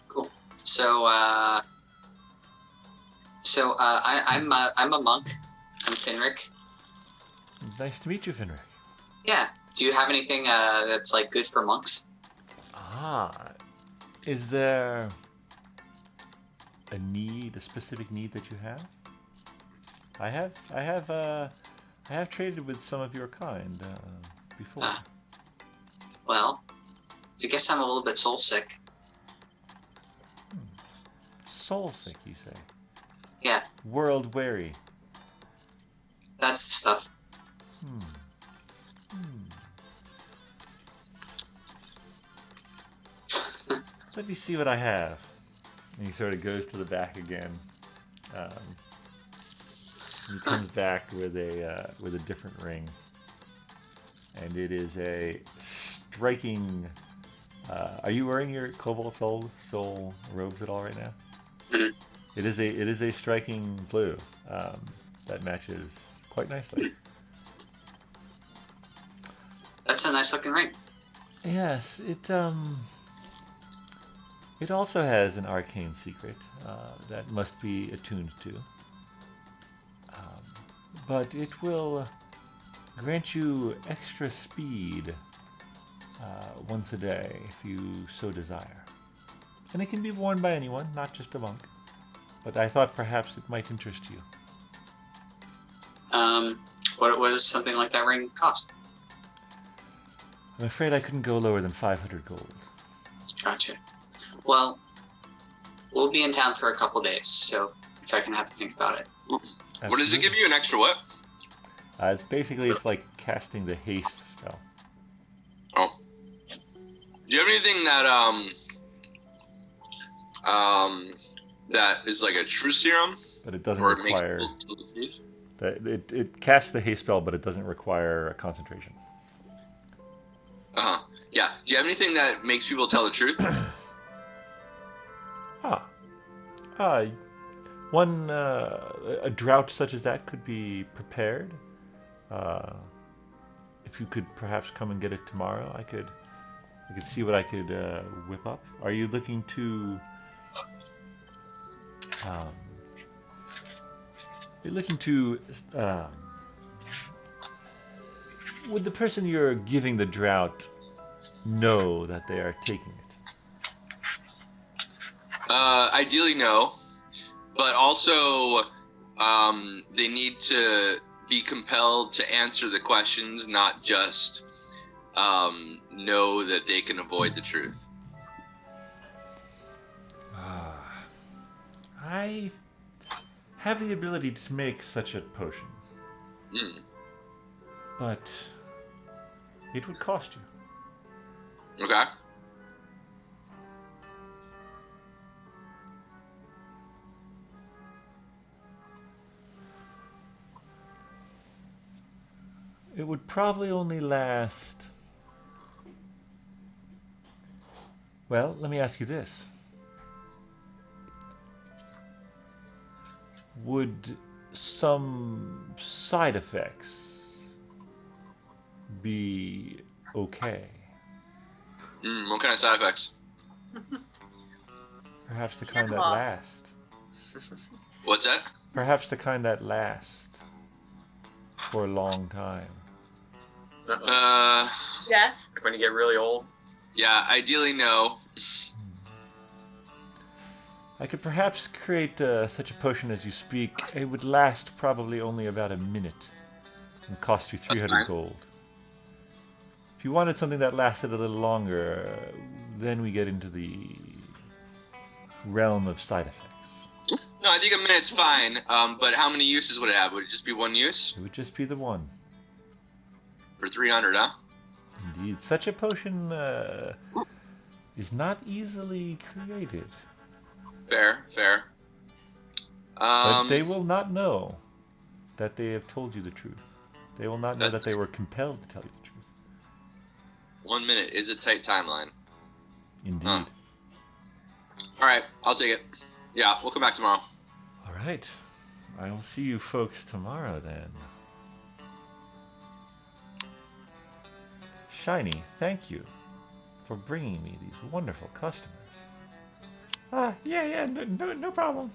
Cool. So I'm a monk. I'm Finric. Nice to meet you, Finric. Yeah. Do you have anything that's like good for monks? Is there a specific need that you have? I have traded with some of your kind before. Well, I guess I'm a little bit soul sick. Soul sick, you say? Yeah, World weary. that's the stuff. Let me see what I have. And he sort of goes to the back again. He comes back with a different ring, and it is a striking. Are you wearing your Cobalt Soul robes at all right now? Mhm. It is a striking blue that matches quite nicely. That's a nice looking ring. Yes, it also has an arcane secret that must be attuned to. But it will grant you extra speed once a day if you so desire. And it can be worn by anyone, not just a monk. But I thought perhaps it might interest you. What does something like that ring cost? I'm afraid I couldn't go lower than 500 gold. Gotcha. Well, we'll be in town for a couple days, so if I can have to think about it. What does it give you? An extra what? It's like casting the haste spell. Oh. Do you have anything that is like a true serum? But it doesn't Or it require. makes people tell the truth? It casts the haste spell, but it doesn't require a concentration. Uh-huh. Yeah. Do you have anything that makes people tell the truth? A drought such as that could be prepared. If you could perhaps come and get it tomorrow, I could see what I could whip up. Are you looking to? Would the person you're giving the drought know that they are taking it? Ideally, no. But also, they need to be compelled to answer the questions, not just know that they can avoid the truth. I have the ability to make such a potion, but it would cost you. Okay. It would probably only last. Well, let me ask you this. Would some side effects be okay? What kind of side effects? Perhaps the kind that Cannibals. last. What's that? Perhaps the kind that last for a long time. Yes. When you get really old. Yeah, ideally, no. I could perhaps create such a potion as you speak. It would last probably only about a minute and cost you 300 fine. gold. If you wanted something that lasted a little longer, then we get into the realm of side effects. No, I think a minute's fine. But how many uses would it have? Would it just be one use? It would just be the one. For 300, huh? Indeed, such a potion is not easily created. Fair. But they will not know that they have told you the truth. They will not know that they were compelled to tell you the truth. 1 minute is a tight timeline. Indeed. Huh. All right, I'll take it. Yeah, we'll come back tomorrow. All right. I will see you folks tomorrow then. Shiny, thank you for bringing me these wonderful customers. No problem.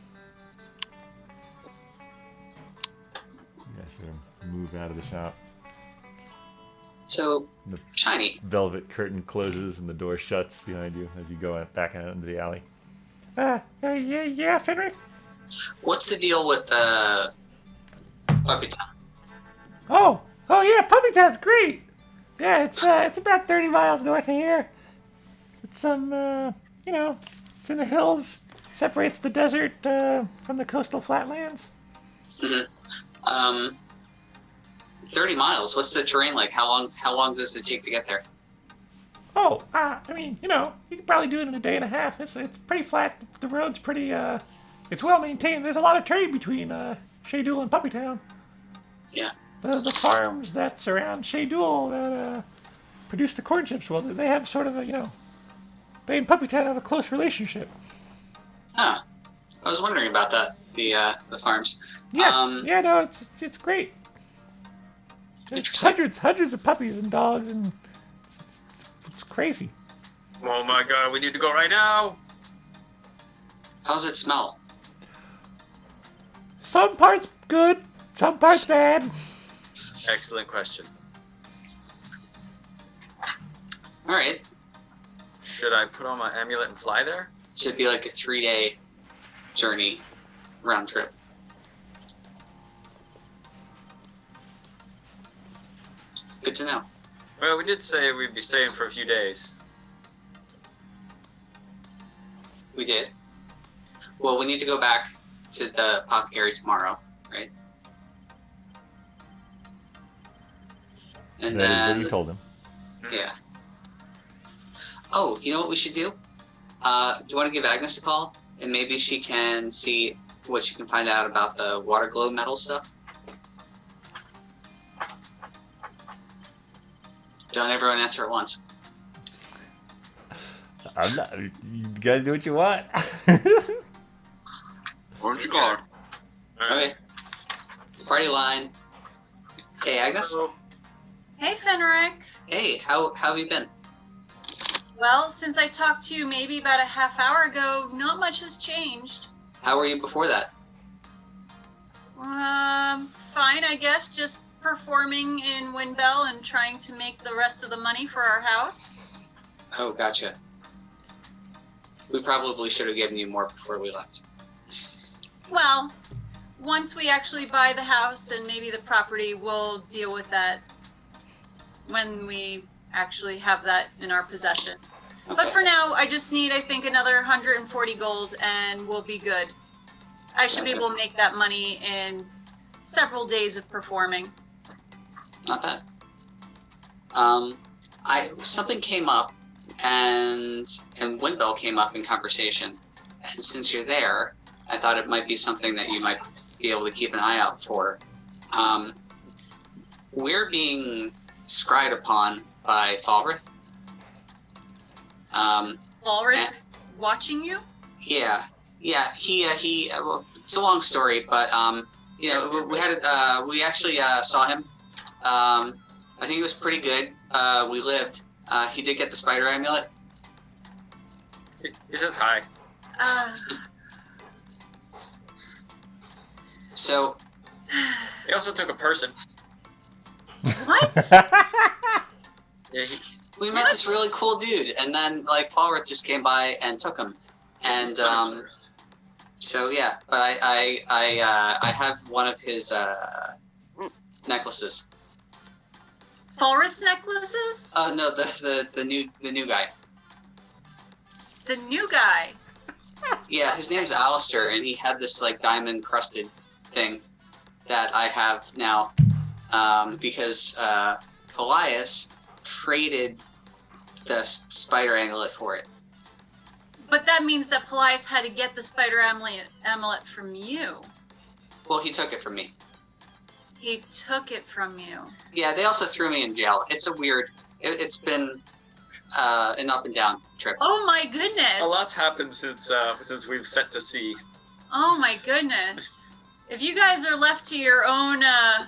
You guys sort of move out of the shop. So, The Shiny, velvet curtain closes and the door shuts behind you as you go back out into the alley. Finric. what's the deal with Puppy Town? Oh yeah, Puppytown's great. Yeah, it's about 30 miles north of here. It's it's in the hills. Separates the desert from the coastal flatlands. 30 miles. What's the terrain like? How long does it take to get there? Oh, you could probably do it in a day and a half. It's pretty flat. The road's pretty it's well maintained. There's a lot of trade between Shaydool and Puppytown. Yeah. The farms that surround Shaydool that produce the corn chips, well, they have sort of a, they and Puppytown have a close relationship. Huh. I was wondering about that. The farms. Yeah, no, it's great. There's Interesting. hundreds of puppies and dogs, and it's crazy. Oh my god, we need to go right now. How's it smell? Some parts good, some parts bad. Excellent question. All right. Should I put on my amulet and fly there? Should be like a 3-day journey, round trip. Good to know. Well, we did say we'd be staying for a few days. We did. Well, we need to go back to the apothecary tomorrow, right? And That is then, what you told him. yeah. Oh, you know what we should do? Do you want to give Agnes a call? And maybe she can see what she can find out about the water glow metal stuff? Don't everyone answer at once. I'm not. You guys do what you want. Orange your car. Okay. Party line. Hey, Agnes. Hey, Finric. Hey, how have you been? Well, since I talked to you maybe about a half hour ago, not much has changed. How were you before that? Fine, I guess. Just performing in Windbell and trying to make the rest of the money for our house. Oh, gotcha. We probably should have given you more before we left. Well, once we actually buy the house and maybe the property, we'll deal with that when we actually have that in our possession. Okay. But for now, I just need, I think, another 140 gold and we'll be good. I should be able to make that money in several days of performing. Not bad. Something came up, and Windbell came up in conversation. And since you're there, I thought it might be something that you might be able to keep an eye out for. We're being scryed upon by Falrith. Ulrich, watching you? Yeah. He. Well, it's a long story, but we actually saw him. I think it was pretty good. We lived. He did get the spider amulet. He says hi. So. He also took a person. What? Yeah, We met this really cool dude, and then Falrith just came by and took him, and so yeah. But I have one of his necklaces. Falrith's necklaces? No, the new guy. The new guy. Yeah, his name's Alistair, and he had this diamond encrusted thing that I have now, because Paelias traded the spider amulet for it. But that means that Paelias had to get the spider amulet from you. Well, he took it from me. He took it from you. Yeah, they also threw me in jail. It's a weird. It's been an up and down trip. Oh my goodness. a lot's happened since we've set to sea. Oh my goodness. If you guys are left to your own, my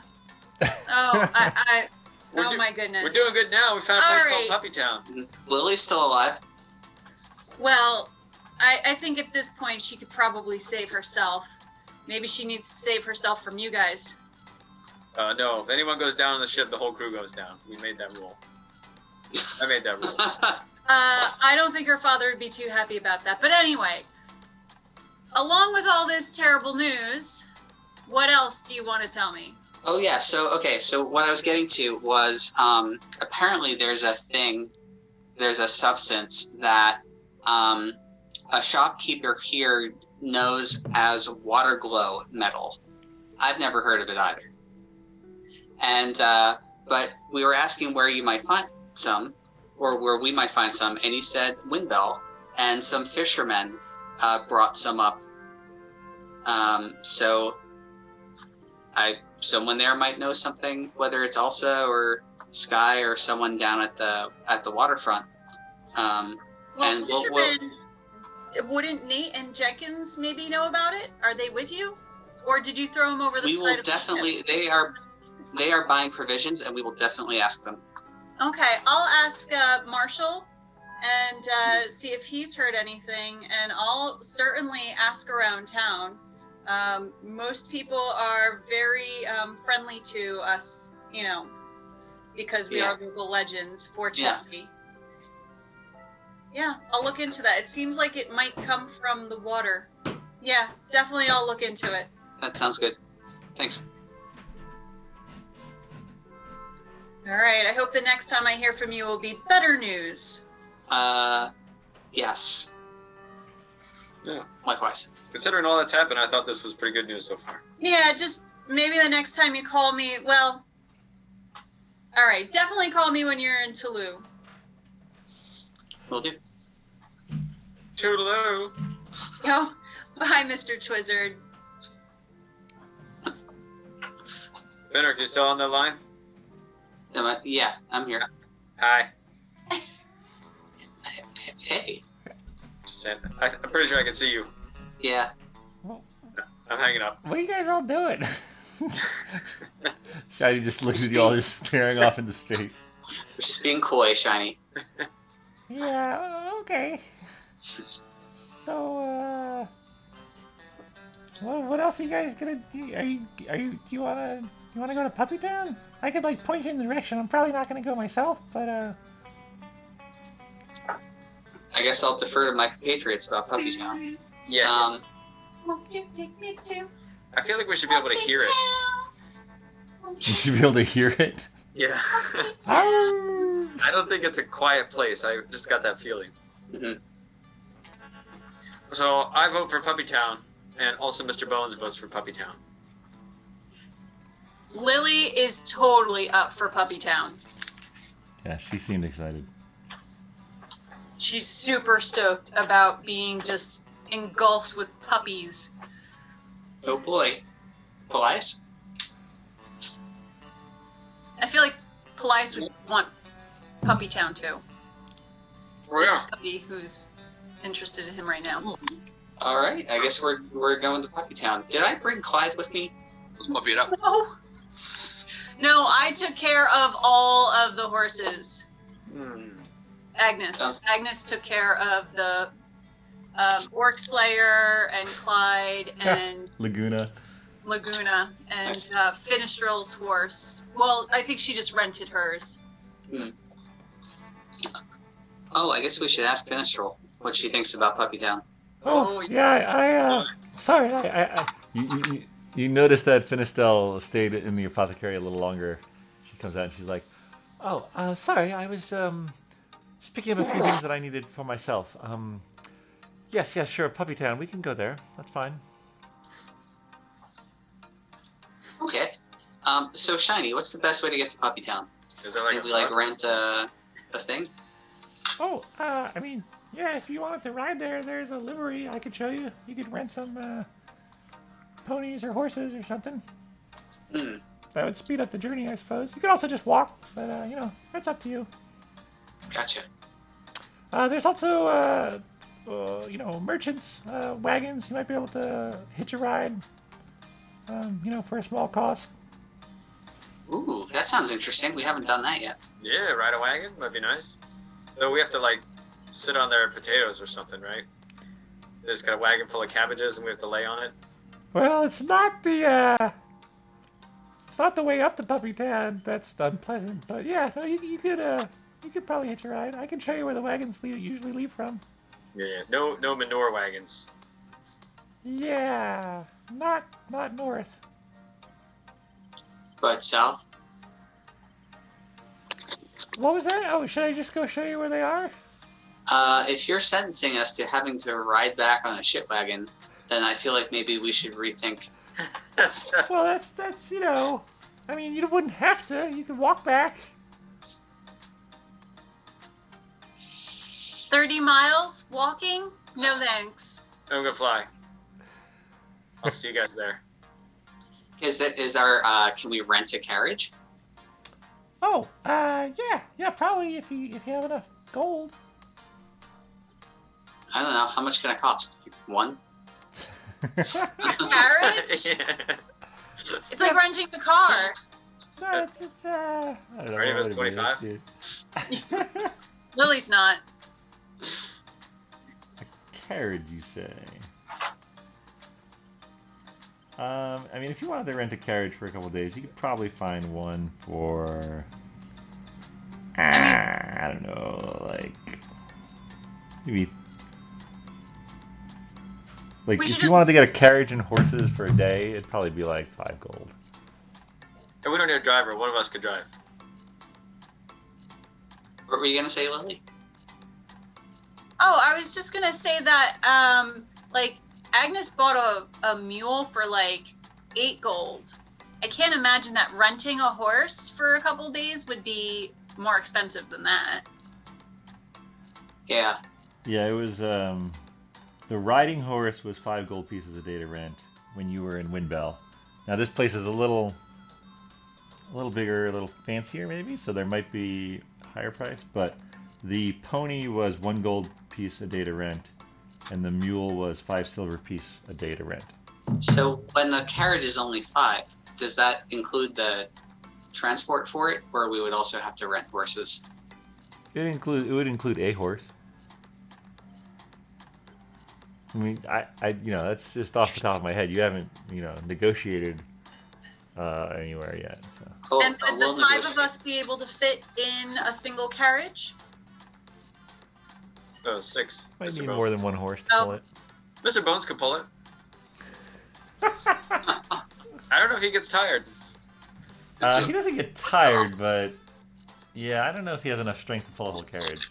goodness. We're doing good now. We found a All place right. called Puppy Town. Lily's still alive. Well, I think at this point she could probably save herself. Maybe she needs to save herself from you guys. No, if anyone goes down on the ship, the whole crew goes down. We made that rule. I made that rule. I don't think her father would be too happy about that. But anyway, along with all this terrible news, what else do you want to tell me? Oh yeah. So what I was getting to was apparently there's a substance that a shopkeeper here knows as water glow metal. I've never heard of it either. And but we were asking where you might find some, or where we might find some, and he said Windbell, and some fishermen brought some up. So someone there might know something, whether it's Elsa or Skye or someone down at the waterfront. Well, And fishermen, wouldn't Nate and Jenkins maybe know about it? Are they with you? Or did you throw them over the we side will of the definitely. ship? They are buying provisions, and we will definitely ask them. Okay, I'll ask Marshall and see if he's heard anything, and I'll certainly ask around town. Most people are very friendly to us, because we are local legends, fortunately. Yeah, I'll look into that. It seems like it might come from the water. Yeah, definitely I'll look into it. That sounds good. Thanks. All right, I hope the next time I hear from you will be better news. Yes. Yeah. Likewise. Considering all that's happened, I thought this was pretty good news so far. Yeah, just maybe the next time you call me, well, all right, definitely call me when you're in Toulouse. Will do. Toodaloo. Oh, bye, Mr. Twizzard. Finric, you still on the line? Yeah, I'm here. Hi. Hey. Just saying. I'm pretty sure I can see you. Yeah. I'm hanging up. What are you guys all doing? Shiny just looks at you all, just staring off into space. We're just being coy, Shiny. Yeah, okay. So, what else are you guys gonna do? Do you wanna go to Puppy Town? I could point you in the direction. I'm probably not gonna go myself, but I guess I'll defer to my compatriots about Puppy Town. Yeah. Won't you take me to I feel like we should be able to hear it. you should be able to hear it. Yeah. Arr! I don't think it's a quiet place. I just got that feeling. Mhm. So I vote for Puppy Town, and also Mr. Bones votes for Puppy Town. Lily is totally up for Puppy Town. Yeah, she seemed excited. She's super stoked about being just engulfed with puppies. Oh boy. Paelias? I feel like Paelias would want Puppy Town too. Oh yeah. Puppy who's interested in him right now. All right. I guess we're going to Puppy Town. Did I bring Clyde with me? Let's puppy it up. No, I took care of all of the horses. Agnes. Agnes took care of the Orc Slayer and Clyde and Laguna. and Nice. Finistril's horse. Well, I think she just rented hers. Oh, I guess we should ask Finistral what she thinks about Puppy Town. Oh, yeah, sorry, you noticed that Finistel stayed in the apothecary a little longer. She comes out and she's like, oh, sorry, I was, just picking up a few things that I needed for myself. Yes, sure, Puppy Town, we can go there. That's fine. Okay. So Shiny, what's the best way to get to Puppy Town? Is there like Think a we rent a thing? Oh, I mean, yeah, if you wanted to ride there, there's a livery I could show you. You could rent some, ponies or horses or something. That would speed up the journey, I suppose. You could also just walk, but, that's up to you. Gotcha. There's also, merchants, wagons. You might be able to hitch a ride, for a small cost. Ooh, that sounds interesting. We haven't done that yet. Yeah, ride a wagon might be nice. Though we have to sit on their potatoes or something, right? They just got a wagon full of cabbages and we have to lay on it. Well, it's not the way up to Puppy Town that's unpleasant, but yeah, no, you could probably hitch a ride. I can show you where the wagons usually leave from. Yeah, no manure wagons. Yeah, not north. But south? What was that? Oh, should I just go show you where they are? If you're sentencing us to having to ride back on a ship wagon, then I feel like maybe we should rethink. Well, that's I mean, you wouldn't have to. You could walk back. 30 miles walking? No thanks. I'm gonna fly. I'll see you guys there. Is there? Can we rent a carriage? Oh, yeah, probably if you have enough gold. I don't know. How much can it cost? One. Carriage? It's like renting a car. No, it's I don't know. Right, it was what 25? is, dude. Lily's not. Carriage, you say? I mean, if you wanted to rent a carriage for a couple days, you could probably find one for. I don't know, like maybe. Like, if you wanted to get a carriage and horses for a day, it'd probably be like 5 gold. And we don't need a driver. One of us could drive. What were you gonna say, Lily? Oh, I was just gonna say that, like, Agnes bought a mule for like 8 gold. I can't imagine that renting a horse for a couple days would be more expensive than that. Yeah. Yeah, it was. The riding horse was 5 gold pieces a day to rent when you were in Windbell. Now this place is a little bigger, a little fancier maybe, so there might be a higher price. But the pony was 1 gold piece a day to rent, and the mule was 5 silver piece a day to rent. So when the carriage is only 5, does that include the transport for it, or we would also have to rent horses? It would include a horse. I mean, I that's just off the top of my head. You haven't, negotiated anywhere yet. So. Cool. And would We'll the 5 of negotiate. us be able to fit in a single carriage? Oh, 6. Might Mr. need Bones. more than one horse to Oh. pull it. Mr. Bones could pull it. I don't know if he gets tired. He doesn't get tired, but yeah, I don't know if he has enough strength to pull a whole carriage.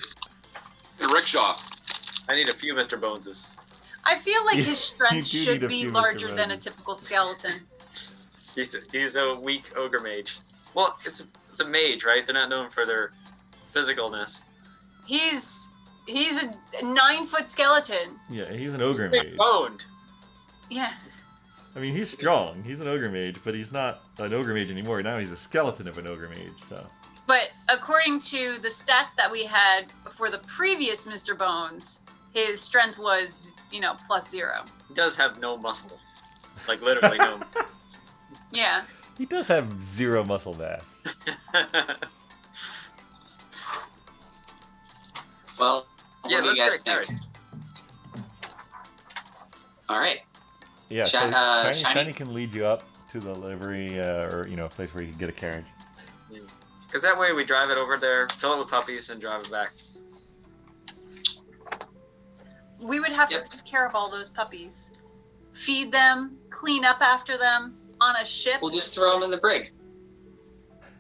A rickshaw. I need a few Mr. Boneses. I feel like his You strength do need should a be few Mr. larger than a Bones. typical skeleton. He's a weak ogre mage. Well, it's a mage, right? They're not known for their physicalness. He's a 9-foot skeleton. Yeah, he's an ogre Big mage. boned. Yeah. I mean, he's strong. He's an ogre mage, but he's not an ogre mage anymore. Now he's a skeleton of an ogre mage. So. But according to the stats that we had for the previous Mr. Bones, his strength was, +0. He does have no muscle. Like, literally no. Yeah. He does have 0 muscle mass. Well, Yeah, what do you guys let's get a think? All right. Yeah, Shi- so Shiny, Shiny- Shiny can lead you up to the livery or a place where you can get a carriage. Because that way we drive it over there, fill it with puppies, and drive it back. We would have Yep. to take care of all those puppies. Feed them, clean up after them on a ship. We'll just throw them in the brig.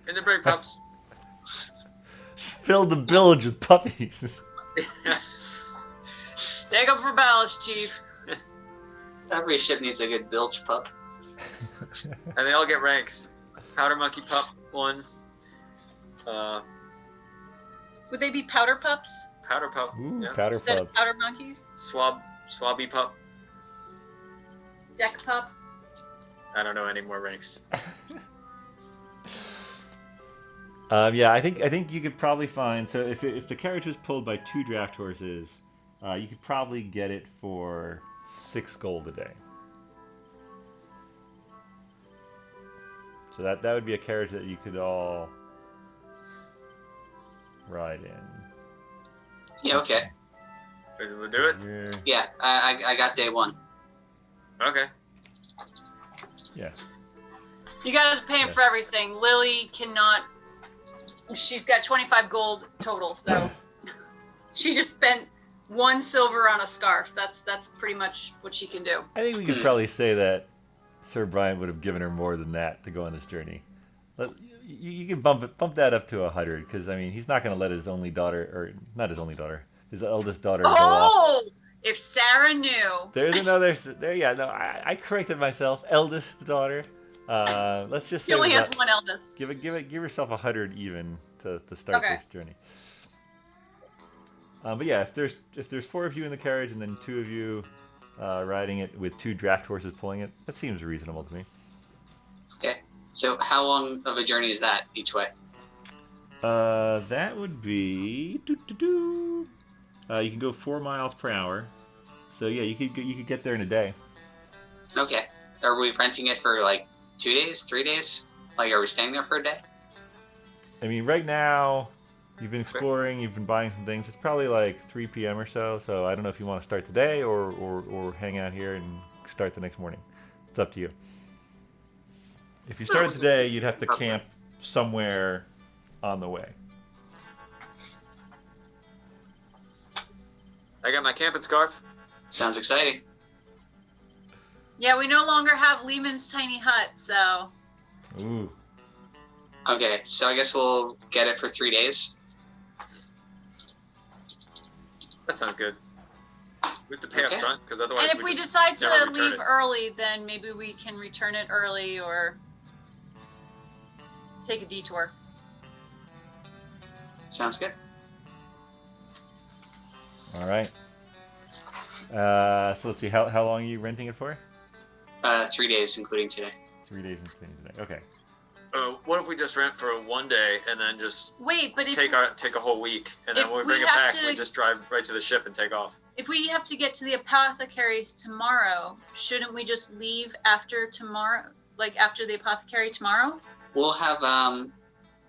In the brig pups. Fill the bilge with puppies. Take them for ballast, Chief. Every ship needs a good bilge pup. And they all get ranks. Powder monkey pup 1. Would they be powder pups? Powder pup. Ooh, Yeah. powder Instead pup. of powder monkeys? Swabby pup. Deck pup? I don't know any more ranks. Yeah, I think you could probably find. So if the carriage was pulled by 2 draft horses, you could probably get it for 6 gold a day. So that would be a carriage that you could all ride in. Yeah, okay. Ready to do it? Here. Yeah, I got day 1. Okay. Yeah. You guys are paying Yeah. for everything. Lily cannot. She's got 25 gold total, so she just spent 1 silver on a scarf. That's pretty much what she can do. I think we could probably say that Sir Brian would have given her more than that to go on this journey. You can bump that up to 100 because I mean he's not going to let his only daughter, or not his only daughter, his eldest daughter go off. Oh, if Sarah knew. There's another. There, yeah, no, I corrected myself. Eldest daughter. Let's just She say only has that- one eldest. give yourself 100 even to start Okay. this journey. But yeah, if there's 4 of you in the carriage and then 2 of you riding it with 2 draft horses pulling it, that seems reasonable to me. So how long of a journey is that each way? That would be you can go 4 miles per hour. So yeah, you could get there in a day. Okay. Are we renting it for like 2 days, 3 days? Like, are we staying there for a day? I mean, right now, you've been exploring, you've been buying some things. It's probably like 3 p.m. or so. So I don't know if you want to start today or hang out here and start the next morning. It's up to you. If you started today, you'd have to camp somewhere on the way. I got my camping scarf. Sounds exciting. Yeah, we no longer have Lehman's tiny hut, so. Ooh. Okay, so I guess we'll get it for 3 days. That sounds good. We have to pay Okay. up front because otherwise. And if we just decide to never return leave it. early, then maybe we can return it early or take a detour. Sounds good. All right. So let's see. How long are you renting it for? 3 days, including today. 3 days and spending today. Okay. What if we just rent for 1 day and then just Wait, but if take a whole week, and then if when we we bring it have back, to- we just drive right to the ship and take off. if we have to get to the apothecaries tomorrow, shouldn't we just leave after tomorrow? Like after the apothecary tomorrow? We'll have,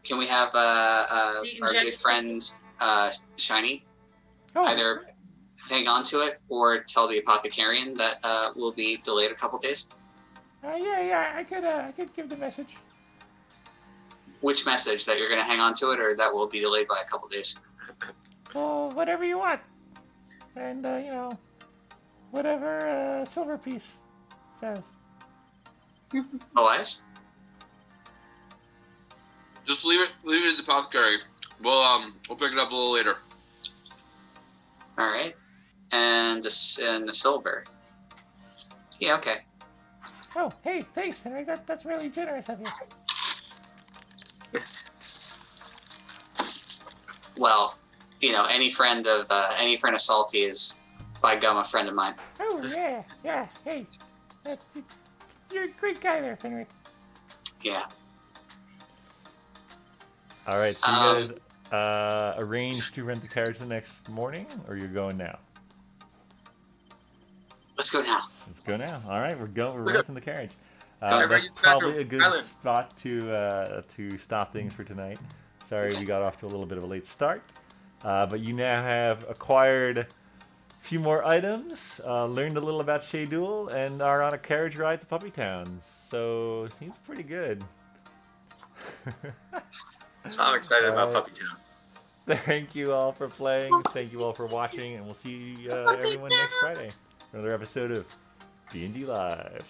can we have our good friend Shiny either hang on to it or tell the apothecarian that we'll be delayed a couple days? Yeah. I could give the message. Which message? That you're going to hang on to it or that we'll be delayed by a couple days? Well, whatever you want. And, whatever Silver Piece says. Elias? Just leave it at the apothecary. We'll pick it up a little later. All right. And the silver. Yeah, okay. Oh, hey, thanks, Finric. That's really generous of you. Well, any friend of Salty is by gum a friend of mine. Oh, yeah. Hey, you're a great guy there, Finric. Yeah. All right, so you guys arranged to rent the carriage the next morning, or you're going now? Let's go now. Let's go now. All right, we're renting the carriage. Everybody That's get back probably to a good Island. spot to stop things for tonight. Sorry Okay. we got off to a little bit of a late start, but you now have acquired a few more items, learned a little about Shaydool, and are on a carriage ride to Puppy Town. So seems pretty good. I'm excited about Alright. Puppy Town. Thank you all for playing. Thank you all for watching, and we'll see everyone next Friday for another episode of BND Live.